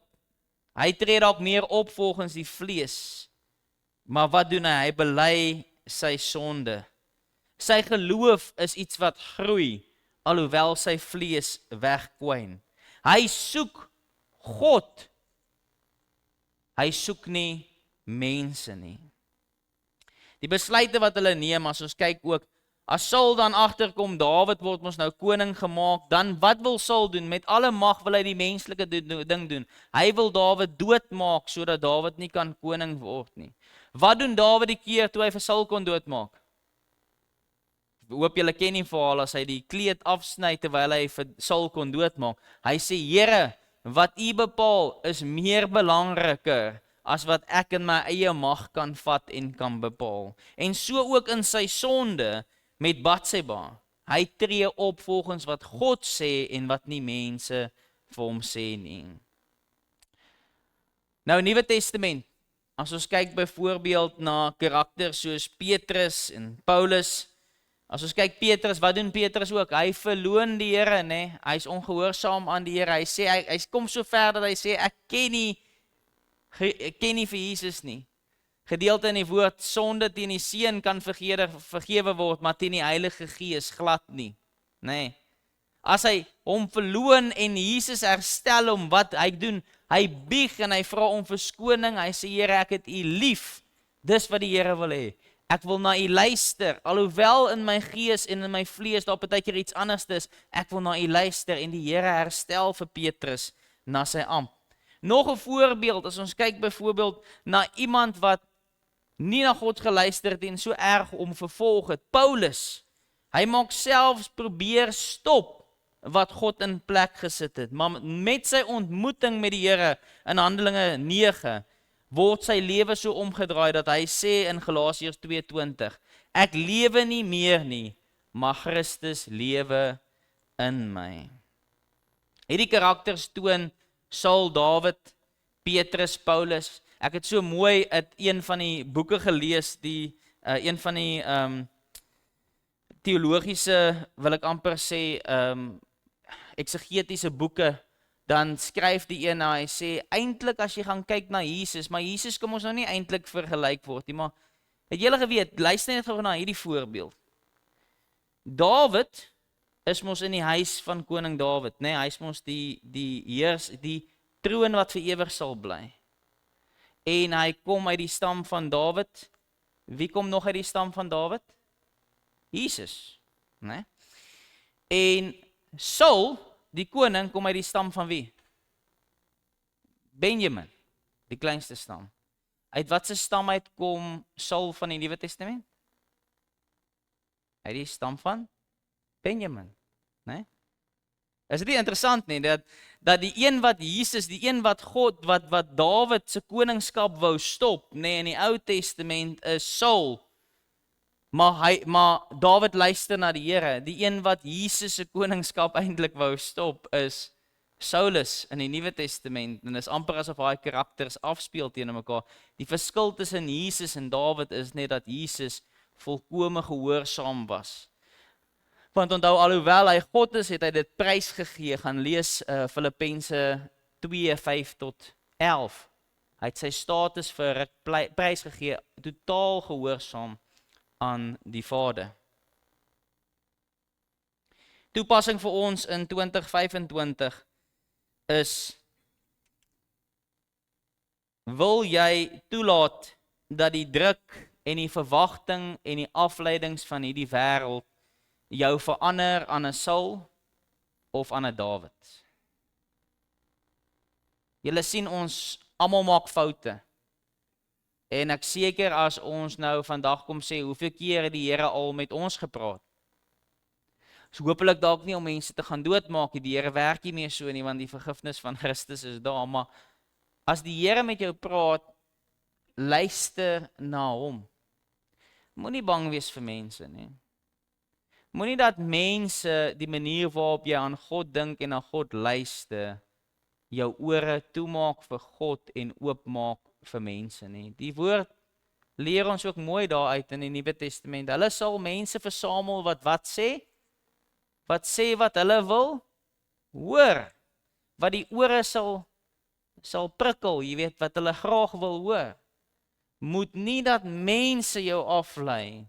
Hy tree dalk meer op volgens die vlees. Maar wat doen hy? Hy bely sy sonde. Sy geloof is iets wat groei, alhoewel sy vlees wegkwyn. Hy soek God. Hy soek nie mense nie. Die besluite wat hulle neem, as ons kyk ook, as Saul dan agterkom, Dawid word ons nou koning gemaak, dan wat wil Saul doen? Met alle mag wil hy die menslike ding doen. Hy wil Dawid doodmaak, sodat Dawid nie kan koning word nie. Wat doen Dawid die keer toe hy vir Saul kon doodmaak? Hoop julle ken die verhaal, as hy die kleed afsny terwyl hy vir Saul kon doodmaak. Hy sê, Here, wat u bepaal is meer belangriker as wat ek in my eie mag kan vat en kan bepaal. En so ook in sy sonde met Batseba. Hy tree op volgens wat God sê en wat nie mense vir hom sê nie. Nou, Nuwe Testament, as ons kyk byvoorbeeld na karakters soos Petrus en Paulus, as ons kyk Petrus, wat doen Petrus ook? Hy verloon die Here, né? Hy is ongehoorsaam aan die Here. Hy sê, hy kom so ver dat hy sê, ek ken nie vir Jesus nie. Gedeelte in die woord, sonde teen die seun kan vergewe word, maar teen die Heilige Gees glad nie. Nee. As hy hom verloon en Jesus herstel hom, wat hy doen? Hy bieg en hy vra om verskoning. Hy sê, Here, ek het u lief. Dis wat die Here wil hê. Ek wil na u luister, alhoewel in my gees en in my vlees daar partykeer iets anders is, ek wil na u luister, en die Here herstel vir Petrus na sy amp. Nog 'n voorbeeld, as ons kyk byvoorbeeld na iemand wat nie na God geluister het en so erg om vervolg het, Paulus. Hy maak selfs probeer stop wat God in plek gesit het, maar met sy ontmoeting met die Here in Handelinge 9, word sy lewe so omgedraai dat hy sê in Galasiërs 2:20, ek lewe nie meer nie, maar Christus lewe in my. Hierdie karakters toon Saul, Dawid, Petrus, Paulus. Ek het so mooi uit een van die boeke gelees, een van die teologiese, wil ek amper sê, eksegetiese boeke, dan skryf die een, hy sê, eintlik as jy gaan kyk na Jesus, maar Jesus kom ons nou nie eintlik vergelyk word nie, maar het julle geweet, luister net gou na hierdie voorbeeld. Dawid is mos in die huis van koning Dawid, nee, hy is mos die troon wat vir ewig sal bly. En hy kom uit die stam van Dawid. Wie kom nog uit die stam van Dawid? Jesus, nee? En Saul, die koning, kom uit die stam van wie? Benjamin. die kleinste stam. Uit watse stam uitkom Saul van die Nuwe Testament? Uit die stam van Benjamin, né? Is dit nie interessant nie, dat die een wat Jesus, die een wat God, wat Dawid se koningskap wou stop, nee, in die Ou Testament is Saul. Maar Dawid luister na die Here. Die een wat Jesus se koningskap eintlik wou stop is Saulus in die Nuwe Testament. En dis amper asof daai karakters afspeel teenoor mekaar. Die verskil tussen Jesus en Dawid is net dat Jesus volkome gehoorsaam was. Want onthou, alhoewel hy God is, het hy dit prys gegee. Gaan lees Filippense 2:5-11. Hy het sy status vir prys gegee, totaal gehoorsaam aan die Vader. Toepassing vir ons in 2025 is: wil jy toelaat dat die druk en die verwagting en die afleidings van hierdie wêreld jou verander aan 'n Saul of aan 'n Dawid? Julle sien, ons almal maak foute. En ek seker as ons nou vandag kom sê, hoeveel keer het die Here al met ons gepraat? So hopelik dalk nie om mense te gaan doodmaak, die Here werk nie meer so nie, want die vergifnis van Christus is daar, maar as die Here met jou praat, luister na hom. Moenie bang wees vir mense nie. Moenie dat mense die manier waarop jy aan God dink en na God luister, jou ore toemaak vir God en oopmaak vir mense nie. Die woord leer ons ook mooi daaruit in die Nuwe Testament. Hulle sal mense versamel wat sê? Wat sê wat hulle wil hoor. Wat die ore sal prikkel, jy weet, wat hulle graag wil hoor. Moet nie dat mense jou aflei,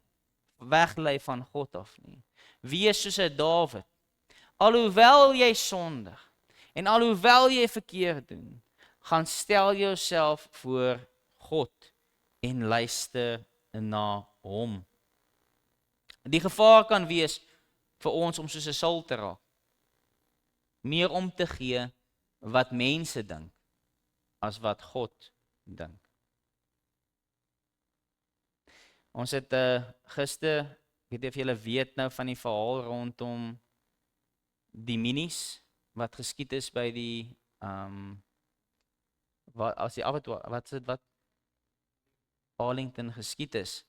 weglei van God af nie. Wees soos 'n Dawid. Alhoewel jy sondig en alhoewel jy verkeerd doen, gaan stel jouself voor God en luister na hom. Die gevaar kan wees vir ons om soos 'n Saul te raak. Meer om te gee wat mense dink as wat God dink. Ons het gister, ek weet nie of julle weet nou van die verhaal rondom die minis wat geskiet is by die wat Arlington geskiet is.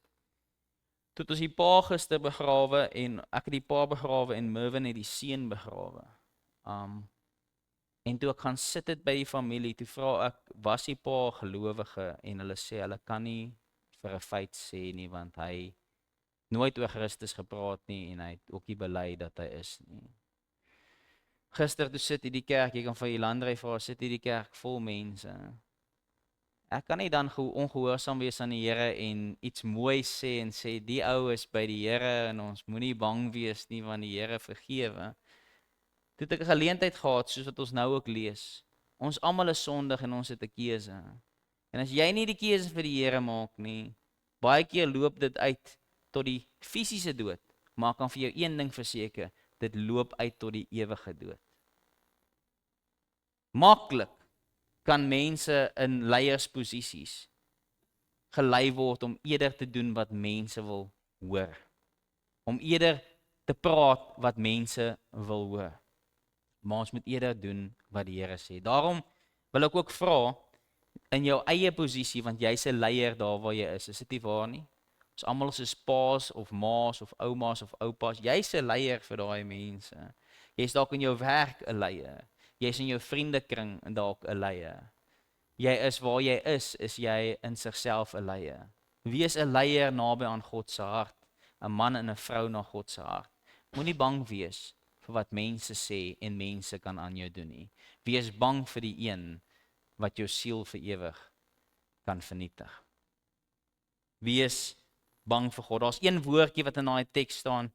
Toe het ons die pa gister begrawe en ek het die pa begrawe en Mervin het die seun begrawe. En toe ek gaan sit het by die familie, toe vra ek, was die pa gelowige? En hulle sê, hulle kan nie vir 'n feit sê nie, want hy nooit oor Christus gepraat nie en hy het ook nie bely dat hy is nie. Gister toe sit hierdie kerk, jy kan van Landry vra, sit hierdie kerk vol mense. Ek kan nie dan ongehoorsaam wees aan die Here en iets mooi sê en sê, die ou is by die Here en ons moenie bang wees nie, want die Here vergewe. Toe het ek 'n geleentheid gehad, soos wat ons nou ook lees. Ons almal is sondig en ons het 'n keuse. En as jy nie die keuse vir die Here maak nie, baie keer loop dit uit tot die fisiese dood, maar ek kan vir jou een ding verseker, dit loop uit tot die ewige dood. Maklik kan mense in leiersposisies gelei word om eerder te doen wat mense wil hoor. Om eerder te praat wat mense wil hoor. Maar ons moet eerder doen wat die Here sê. Daarom wil ek ook vra, in jou eie posisie, want jy's 'n leier daar waar jy is dit nie waar nie? Ons almal is paas of maas of ouma's of oupas, jy's 'n leier vir daai mense. Jy's dalk in jou werk 'n leier. Jy's in jou vriendekring en dalk 'n leier. Jy is waar jy is jy in sigself 'n leier. Wees 'n leier naby aan God se hart, 'n man en 'n vrou na God se hart. Moenie bang wees vir wat mense sê en mense kan aan jou doen nie. Wees bang vir die een wat jou siel vir ewig kan vernietig. Wees bang vir God. Daar's een woordjie wat in daai teks staan,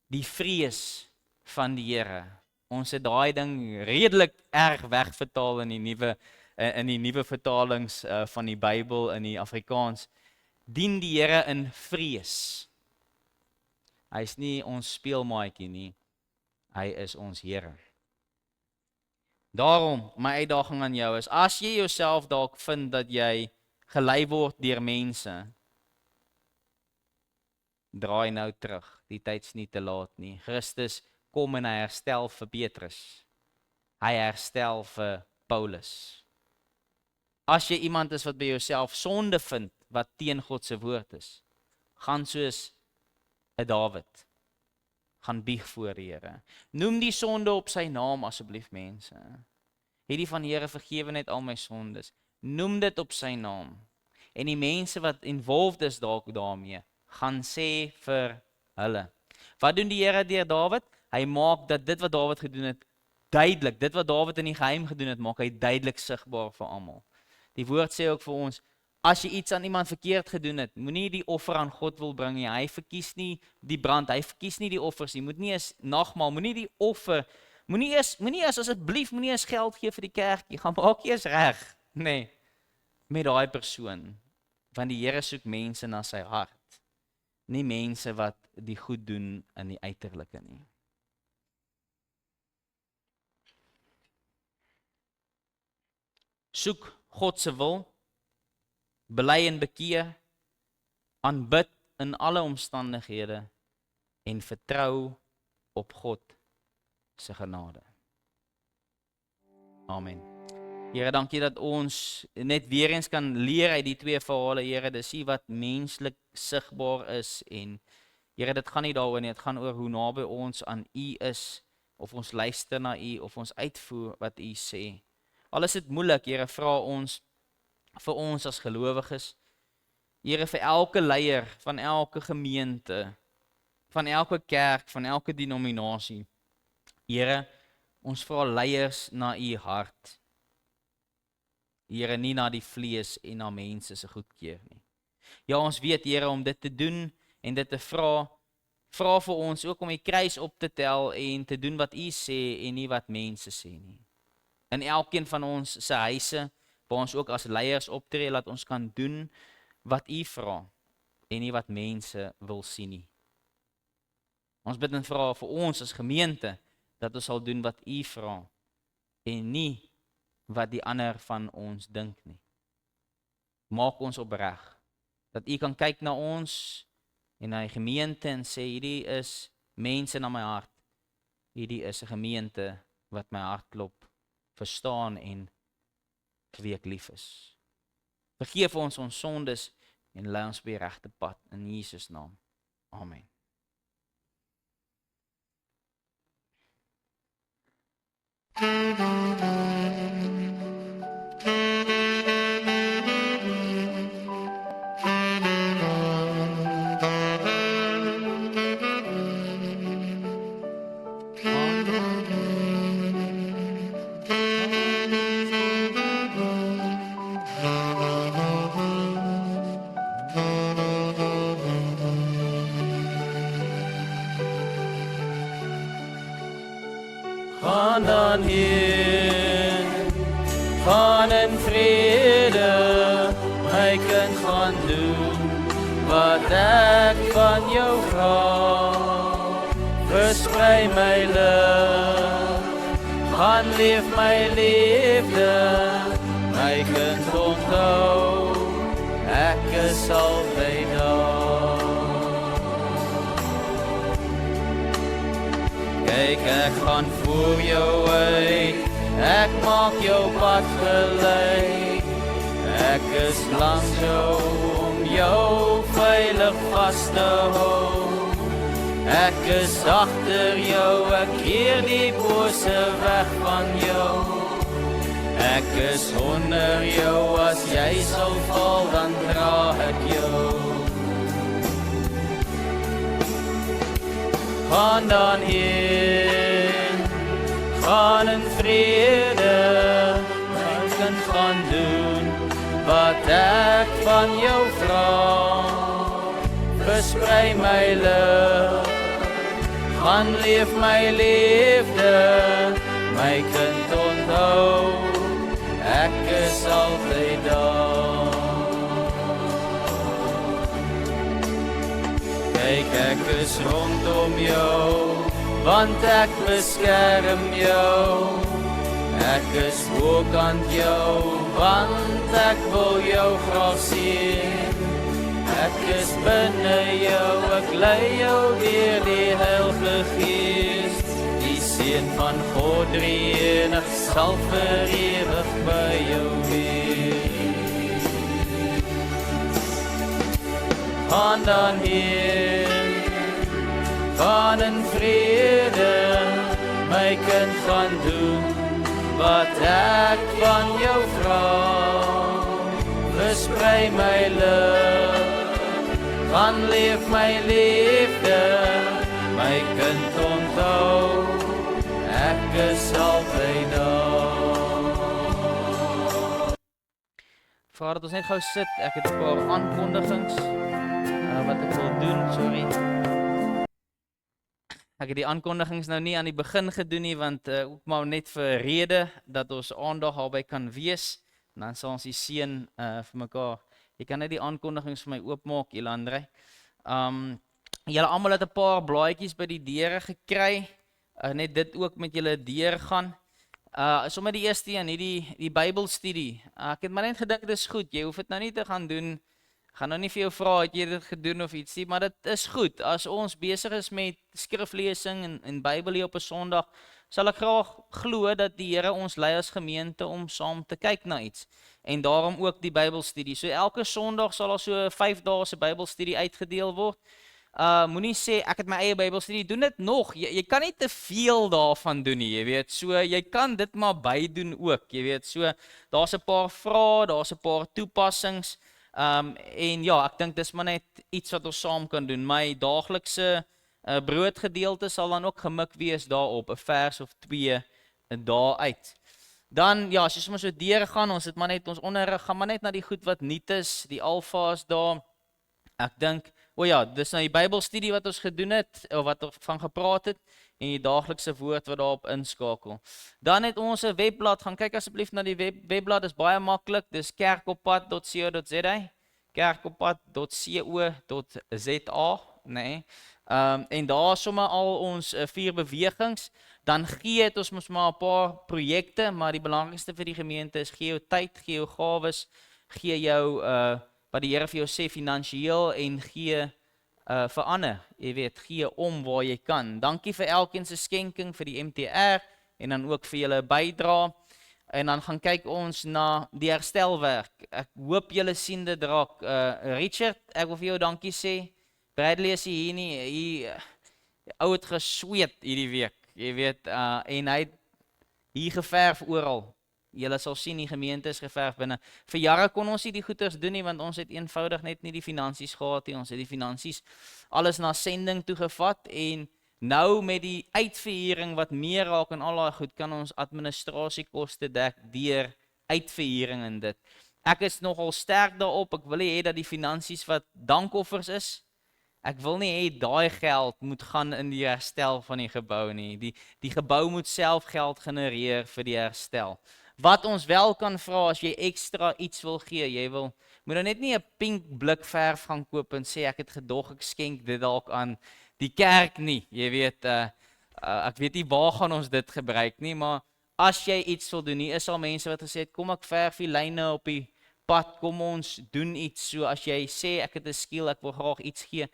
die vrees van die Here. Ons het daai ding redelik erg wegvertaal in die nuwe vertalings van die Bybel in die Afrikaans. Dien die Here in vrees. Hy is nie ons speelmaatjie nie. Hy is ons Here. Daarom, my uitdaging aan jou is, as jy jouself dalk vind dat jy gelei word deur mense, draai nou terug, die tyd's nie te laat nie. Christus kom en hy herstel vir Petrus. Hy herstel vir Paulus. As jy iemand is wat by jouself sonde vind, wat teen God se woord is, gaan soos 'n Dawid. Gaan bieg voor die Here. Noem die sonde op sy naam asseblief mense. Hierdie van Here vergewe net al my sondes. Noem dit op sy naam. En die mense wat involved is dalk daarmee, gaan sê vir hulle. Wat doen die Here deur Dawid? Hy maak dat dit wat Dawid gedoen het duidelik, dit wat Dawid in die geheim gedoen het, maak hy duidelik sigbaar vir almal. Die woord sê ook vir ons, as jy iets aan iemand verkeerd gedoen het, moenie die offer aan God wil bring nie. Hy verkies nie die brand, hy verkies nie die offers nie. Moet nie eens nagmaal, moenie die offer, moenie eens asseblief moenie eens geld gee vir die kerkie. Gaan maak eers reg, nee, met daai persoon. Want die Here soek mense na sy hart, nie mense wat die goed doen in die uiterlike nie. Soek God se wil, bely en bekeer, aanbid in alle omstandighede en vertrou op God se genade. Amen. Here, dankie dat ons net weer eens kan leer uit die twee verhale, Here, dis nie wat menslik sigbaar is en Here, dit gaan nie daaroor nie, dit gaan oor hoe naby ons aan U is, of ons luister na U, of ons uitvoer wat U sê. Al is dit moeilik, Here, vra ons vir ons as gelowiges, Here, vir elke leier van elke gemeente, van elke kerk, van elke denominasie. Here, ons vra leiers na U hart. Here, nie na die vlees en na mense se goedkeur nie. Ja, ons weet, Here, om dit te doen en dit te vra vir ons ook om die kruis op te tel en te doen wat U sê en nie wat mense sê nie. In elkeen van ons se huise, waar ons ook as leiers optree, laat ons kan doen wat U vra en nie wat mense wil sien nie. Ons bid en vra vir ons as gemeente dat ons sal doen wat U vra en nie wat die ander van ons dink nie. Maak ons opreg dat U kan kyk na ons en na die gemeente en sê, hierdie is mense na my hart. Hierdie is 'n gemeente wat my hart klop, verstaan en vir wie ek lief is. Vergeef ons sondes en lei ons op die regte pad in Jesus naam. Amen. Gaan dan heen, gaan in vrede, my kind gaan doen, wat ek van jou vra. Versprei my lig, gaan leef my liefde, my kind onthou, ek is altyd daar. Kyk, ek gaan voor jou uit, ek maak jou pad gelei. Ek is langs jou om jou veilig vas te hou. Ek is agter jou, ek keer die bose weg van jou. Ek is onder jou, as jy sal val, dan dra ek jou. Gaan dan heen, gaan in vrede, my kind gaan doen, wat ek van jou vra. Versprei my lig, gaan leef my liefde, my kind onthou, ek is altyd daar. Kyk, ek is rondom jou, want ek beskerm jou. Ek is ook aan jou, want ek wil jou graag sien. Ek is binne jou, ek lei jou deur die Heilige Gees. Die Seun van God drie-enig sal vir ewig by jou wees. Gaan dan heen, gaan in vrede, my kind gaan doen wat ek van jou vra. Versprei my lig, gaan leef my liefde, my kind onthou, ek is altyd daar. Vader, ons net gou sit, ek het 'n paar aankondigings wat ek wil doen, sorry. Ek het die aankondigings nou nie aan die begin gedoen nie, want ook maar net vir rede, dat ons aandag albei kan wees, en dan sal ons die seën vir mekaar. Jy kan net die aankondigings vir my oopmaak, Elandrey. Julle almal het 'n paar blaadjies by die deure gekry, net dit ook met julle deur gaan. Sommer die eerste een, die Bybelstudie. Ek het maar net gedink, dit is goed, jy hoef dit nou nie te gaan doen. Ek gaan nou nie vir jou vra, het jy dit gedoen of iets nie, maar dit is goed. As ons besig is met skriflesing en Bybel hier op 'n Sondag, sal ek graag glo dat die Here ons lei as gemeente om saam te kyk na iets. En daarom ook die Bybelstudie. So elke Sondag sal daar so 5 dae se Bybelstudie uitgedeel word. Moenie sê, ek het my eie Bybelstudie, doen dit nog. Jy kan nie te veel daarvan doen nie, jy weet. So, jy kan dit maar bydoen ook, jy weet. So, daar's 'n paar vrae, daar's 'n paar toepassings. En ja, ek dink dis maar net iets wat ons saam kan doen. My daaglikse broodgedeelte sal dan ook gemik wees daarop, 'n vers of 2 daar uit. Dan, ja, as jy sommer so deur gaan, ons het maar net, ons onderrig gaan maar net na die goed wat nuut is, die alfa's daar. Ek dink, dis nou die Bybelstudie wat ons gedoen het, of wat ons van gepraat het, en die daaglikse woord wat daarop inskakel. Dan het ons 'n webblad, gaan kyk asseblief na die webblad, is baie maklik, dis kerkoppad.co.za, kerkoppad.co.za, nee. En daar sommer al ons 4 bewegings, dan gee het ons mos maar 'n paar projekte, maar die belangrikste vir die gemeente is gee jou tyd, gee jou gawes, gee jou wat die Here vir jou sê finansiëel en gee vir ander, jy weet, gee om waar jy kan. Dankie vir elkeen se skenking vir die MTR en dan ook vir julle bydra. En dan gaan kyk ons na die herstelwerk. Ek hoop julle sien dit raak. Richard, ek wil vir jou dankie sê. Bradley is hier nie, ou het gesweet hierdie week, jy weet, en hy het hier geverf oral. Julle sal sien, die gemeente is geverf binne. Vir jare kon ons nie die goeders doen nie, want ons het eenvoudig net nie die finansies gehad nie. Ons het die finansies alles na sending toegevat, en nou met die uitverhuuring wat meer raak en al daai goed, kan ons administrasiekoste dek deur uitverhuuring en dit. Ek is nogal sterk daarop, ek wil nie hê dat die finansies wat dankoffers is, ek wil nie hê daai geld moet gaan in die herstel van die gebou nie. Die gebou moet self geld genereer vir die herstel. Wat ons wel kan vra, as jy ekstra iets wil gee, moet nou net nie 'n pink blik verf gaan koop en sê ek het gedog ek skenk dit dalk aan die kerk nie. Jy weet, ek weet nie waar gaan ons dit gebruik nie, maar as jy iets wil doen, is al mense wat gesê het, kom ek verf die lyne op die pad, kom ons doen iets. So as jy sê ek het 'n skill, ek wil graag iets gee,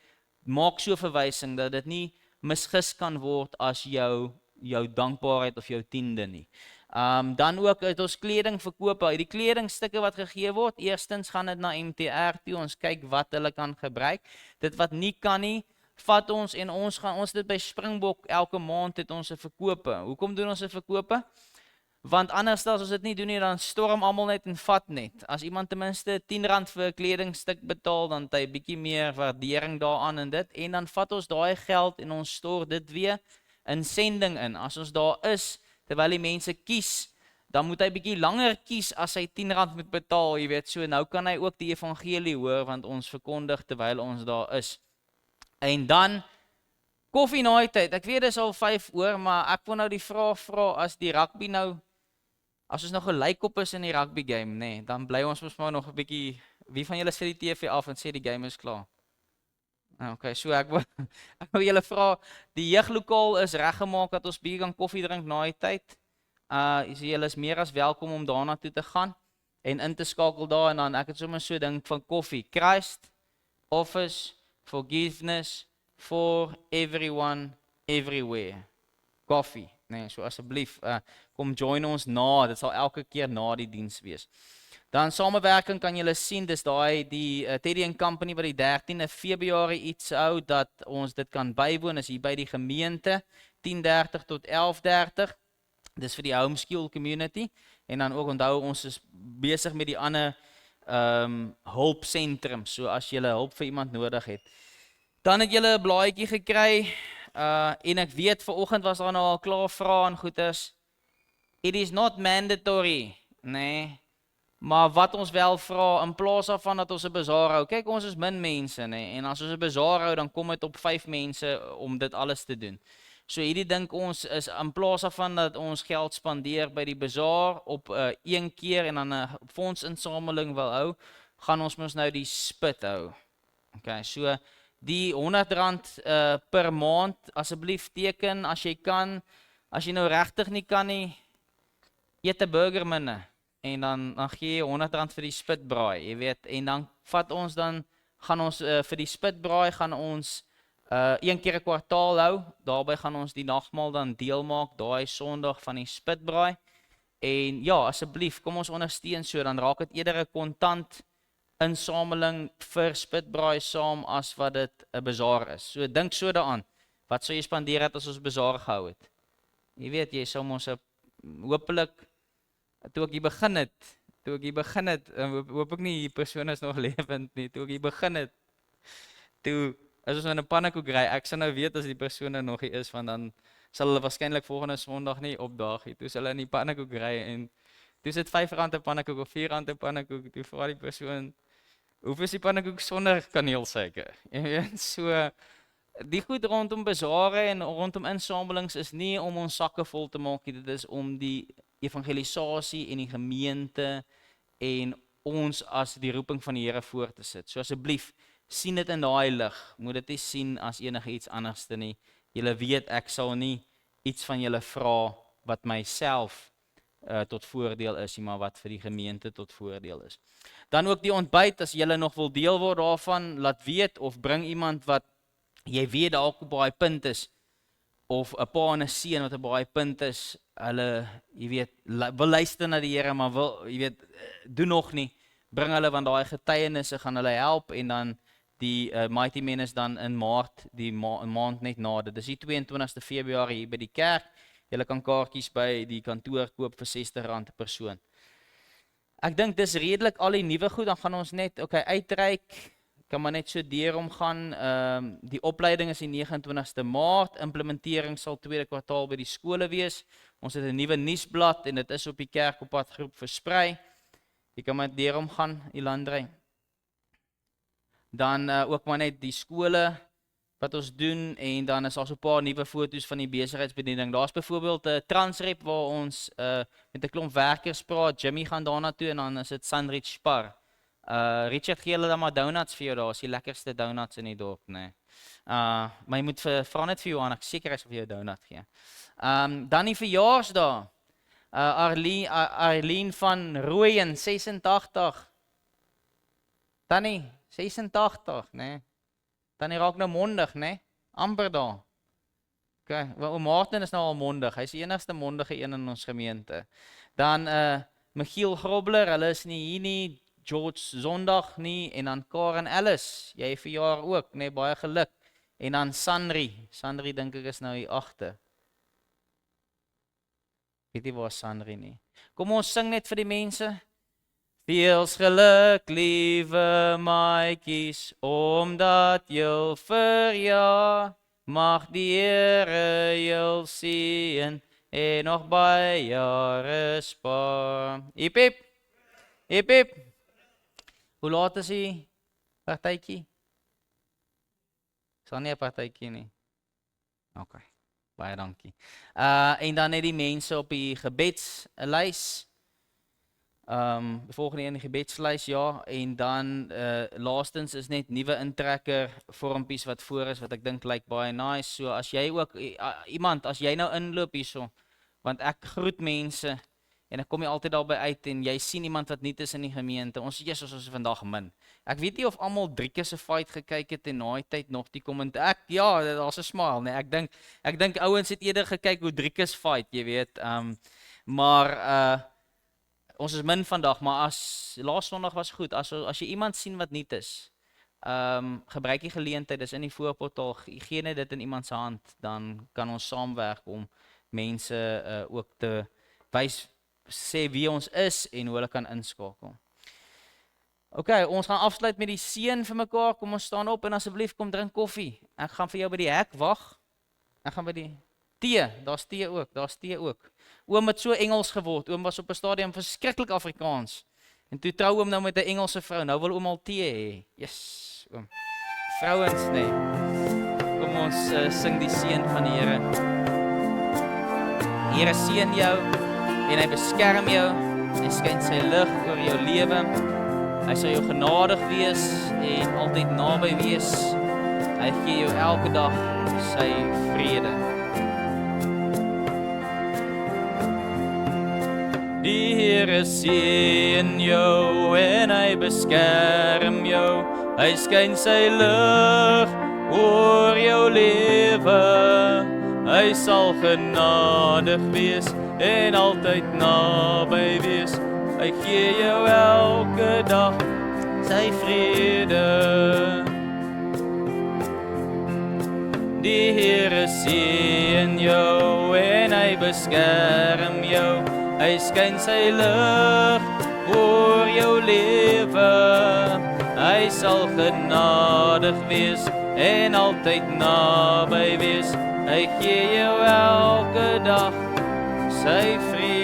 maak so verwysing dat dit nie misgis kan word as jou dankbaarheid of jou tiende nie. Dan ook het ons kleding verkoop, die kledingstukke wat gegee word, eerstens gaan dit na MTR toe, ons kyk wat hulle kan gebruik. Dit wat nie kan nie, vat ons en ons dit by Springbok, elke maand het ons 'n verkope. Hoekom doen ons 'n verkope? Want anders as ons dit nie doen nie, dan storm almal net en vat net. As iemand ten minste R10 vir 'n kledingstuk betaal, dan het hy 'n bietjie meer waardering daaraan en dit, en dan vat ons daai geld en ons stort dit weer in sending in. As ons daar is, terwyl die mense kies, dan moet hy bietjie langer kies as hy R10 moet betaal, jy weet, so nou kan hy ook die evangelie hoor, want ons verkondig terwyl ons daar is. En dan, koffie na die tyd, ek weet dis al 5 oor, maar ek wil nou die vraag vra, as die rugby nou, as ons nou gelyk op is in die rugby game, nee, dan bly ons mos maar nog 'n bietjie, wie van julle sit die TV af en sê die game is klaar? Okay, so ek wil julle vra, die jeuglokaal is reggemaak dat ons bietjie kan koffie drink na die tyd. Julle is meer as welkom om daarna toe te gaan en in te skakel daar en dan ek het sommer so ding van koffie. Christ, office, forgiveness for everyone, everywhere. Koffie. Nee, so asseblief, kom join ons dit sal elke keer na die diens wees. Dan samewerking kan julle sien, dis die Teddy & Company wat die 13de Februarie iets hou, dat ons dit kan bywoon, is hier by die gemeente, 10:30 tot 11:30, dis vir die homeschool community, en dan ook onthou, ons is besig met die ander hulpsentrum, so as julle hulp vir iemand nodig het. Dan het julle 'n blaadjie gekry, en ek weet, vanoggend was daar nou al klaar vrae en goeders. It is not mandatory, nee, maar wat ons wel vra, in plaas daarvan dat ons 'n bazaar hou, kyk ons is min mense, nee, en as ons 'n bazaar hou, dan kom dit op 5 mense om dit alles te doen. So hierdie dink ons is, in plaas daarvan dat ons geld spandeer by die bazaar op een keer en dan 'n fondsinsameling wil hou, gaan ons mos nou die spit hou. Okay, so die R100 per maand, asseblief teken as jy kan, as jy nou regtig nie kan nie, eet 'n burger minne, en dan gee jy R100 vir die spitbraai, jy weet, en dan gaan ons vir die spitbraai, gaan ons een keer 'n kwartaal hou, daarby gaan ons die nagmaal dan deel maak, daai Sondag van die spitbraai, en ja, asseblief, kom ons ondersteun so, dan raak dit eerder 'n kontant insameling vir spitbraai saam, as wat dit 'n bazaar is. So dink so daaraan, wat sou jy spandeer het as ons bazaar gehou het? Jy weet, jy sou ons hopelik, toe ek hier begin het, hoop ek nie die persoon is nog lewend nie, toe ek hier begin het, toe, as ons in 'n pannekoek ry, ek sal nou weet as die persoon nog hier is, want dan sal hulle waarskynlik volgende Sondag nie opdaag nie, toe sal hulle in die pannekoek ry, en toe sit R5 'n pannekoek, of R4 'n pannekoek, toe vra die persoon, hoeveel is die pannekoek sonder kaneelsuiker? Jy weet, so, die goed rondom bazaare en rondom insamelings is nie om ons sakke vol te maak, dit is om die evangelisasie en die gemeente en ons as die roeping van die Here voor te sit. So asseblief, sien dit in daai lig, moet dit nie sien as enige iets anders nie. Julle weet, ek sal nie iets van julle vra wat myself tot voordeel is, maar wat vir die gemeente tot voordeel is. Dan ook die ontbyt, as julle nog wil deel word daarvan, laat weet, of bring iemand wat jy weet dalk op daai punt is, of 'n pa en 'n seun wat op daai punt is, hulle, jy weet, wil luister na die Here, maar wil, jy weet, doen nog nie, bring hulle, want daai getuienisse gaan hulle help, en dan die Mighty Men is dan in Maart, die maand net na dit. Dis die 22ste Februarie hier by die kerk. Julle kan kaartjies by die kantoor koop vir R60 per persoon. Ek dink dis redelik al die nuwe goed, dan gaan ons net uitreik, kan maar net so deurom gaan. Die opleiding is die 29ste Maart, implementering sal tweede kwartaal by die skole wees. Ons het 'n nuwe nuusblad en dit is op die kerk op pad groep versprei. Jy kan maar deurom gaan, Ilandrey. Dan ook maar net die skole wat ons doen, en dan is daar so 'n paar nuwe foto's van die besigheidsbediening. Daar's byvoorbeeld 'n Transrep waar ons met 'n klomp werkers praat. Jimmy gaan daarna toe, en dan is dit Sunrich Spar. Richard gee hulle dan maar donuts vir jou daar, is die lekkerste donuts in die dorp, nee. Maar jy moet vra net vir Johan, ek seker hy sal vir jou donut gee. Dan die verjaarsdag. Arlene van Rooyen, 86. Tannie, 86, nee. Tannie raak nou mondig, nee. Amper daar. Okay, wel, Martin is nou al mondig, hy is die enigste mondige een in ons gemeente. Dan Michiel Grobler, hulle is nie hier nie, George Zondag nie, en dan Karen Ellis, jy verjaar ook, nee, baie geluk. En dan Sandri dink ek is nou hier agter. Weet nie waar Sandri nie. Kom ons sing net vir die mense. Veels geluk, liewe maatjies, omdat jul verjaar, mag die Here jul seën en nog baie jare spaar. Hip hip. Hip hip. Hoe laat is die partytjie? Is daar nie 'n partytjie nie? OK, baie dankie. En dan net die mense op die gebedslys. Volgende in die gebedslys, ja, en dan laastens is net nuwe intrekker vormpies wat voor is, wat ek dink lyk baie nice. So as jy ook, iemand, as jy nou inloop hierso, Want ek groet mense en ek kom nie altyd daarby uit en jy sien iemand wat niet is in die gemeente. Ons is vandag min. Ek weet nie of almal Driekus se fight gekyk het en na die tyd nog die kommentaar. Ja, daar's 'n smile, nee. Ek dink ouens het eerder gekyk hoe Driekus fight, jy weet. Maar ons is min vandag, maar as laas Sondag was goed. As jy iemand sien wat niet is, gebruik die geleentheid, dis in die voorportaal, gee net dit in iemand se hand, dan kan ons saamwerk om mense ook te wys, sê wie ons is en hoe hulle kan inskakel. OK, ons gaan afsluit met die seën vir mekaar. Kom ons staan op en asseblief kom drink koffie. Ek gaan vir jou by die hek wag. Ek gaan by die tee, daar's tee ook. Oom het so Engels geword. Oom was op 'n stadium verskriklik Afrikaans. En toe trou oom nou met 'n Engelse vrou. Nou wil oom al tee hê. Yes, oom. Vrouens, nee. Kom ons sing die seën van die Here. Die Here seën jou en hy beskerm jou. Hy skyn sy lig oor jou lewe. Hy sal jou genadig wees en altyd naby wees. Hy gee jou elke dag sy vrede. Die Here seën jou en hy beskerm jou. Hy skyn sy lig oor jou lewe. Hy sal genadig wees en altyd naby wees. Hy gee jou elke dag sy vrede. Die Here seën jou en hy beskerm jou. Hy skyn sy lig oor jou lewe. Hy sal genadig wees en altyd naby wees. Hy gee jou elke dag sy vrede.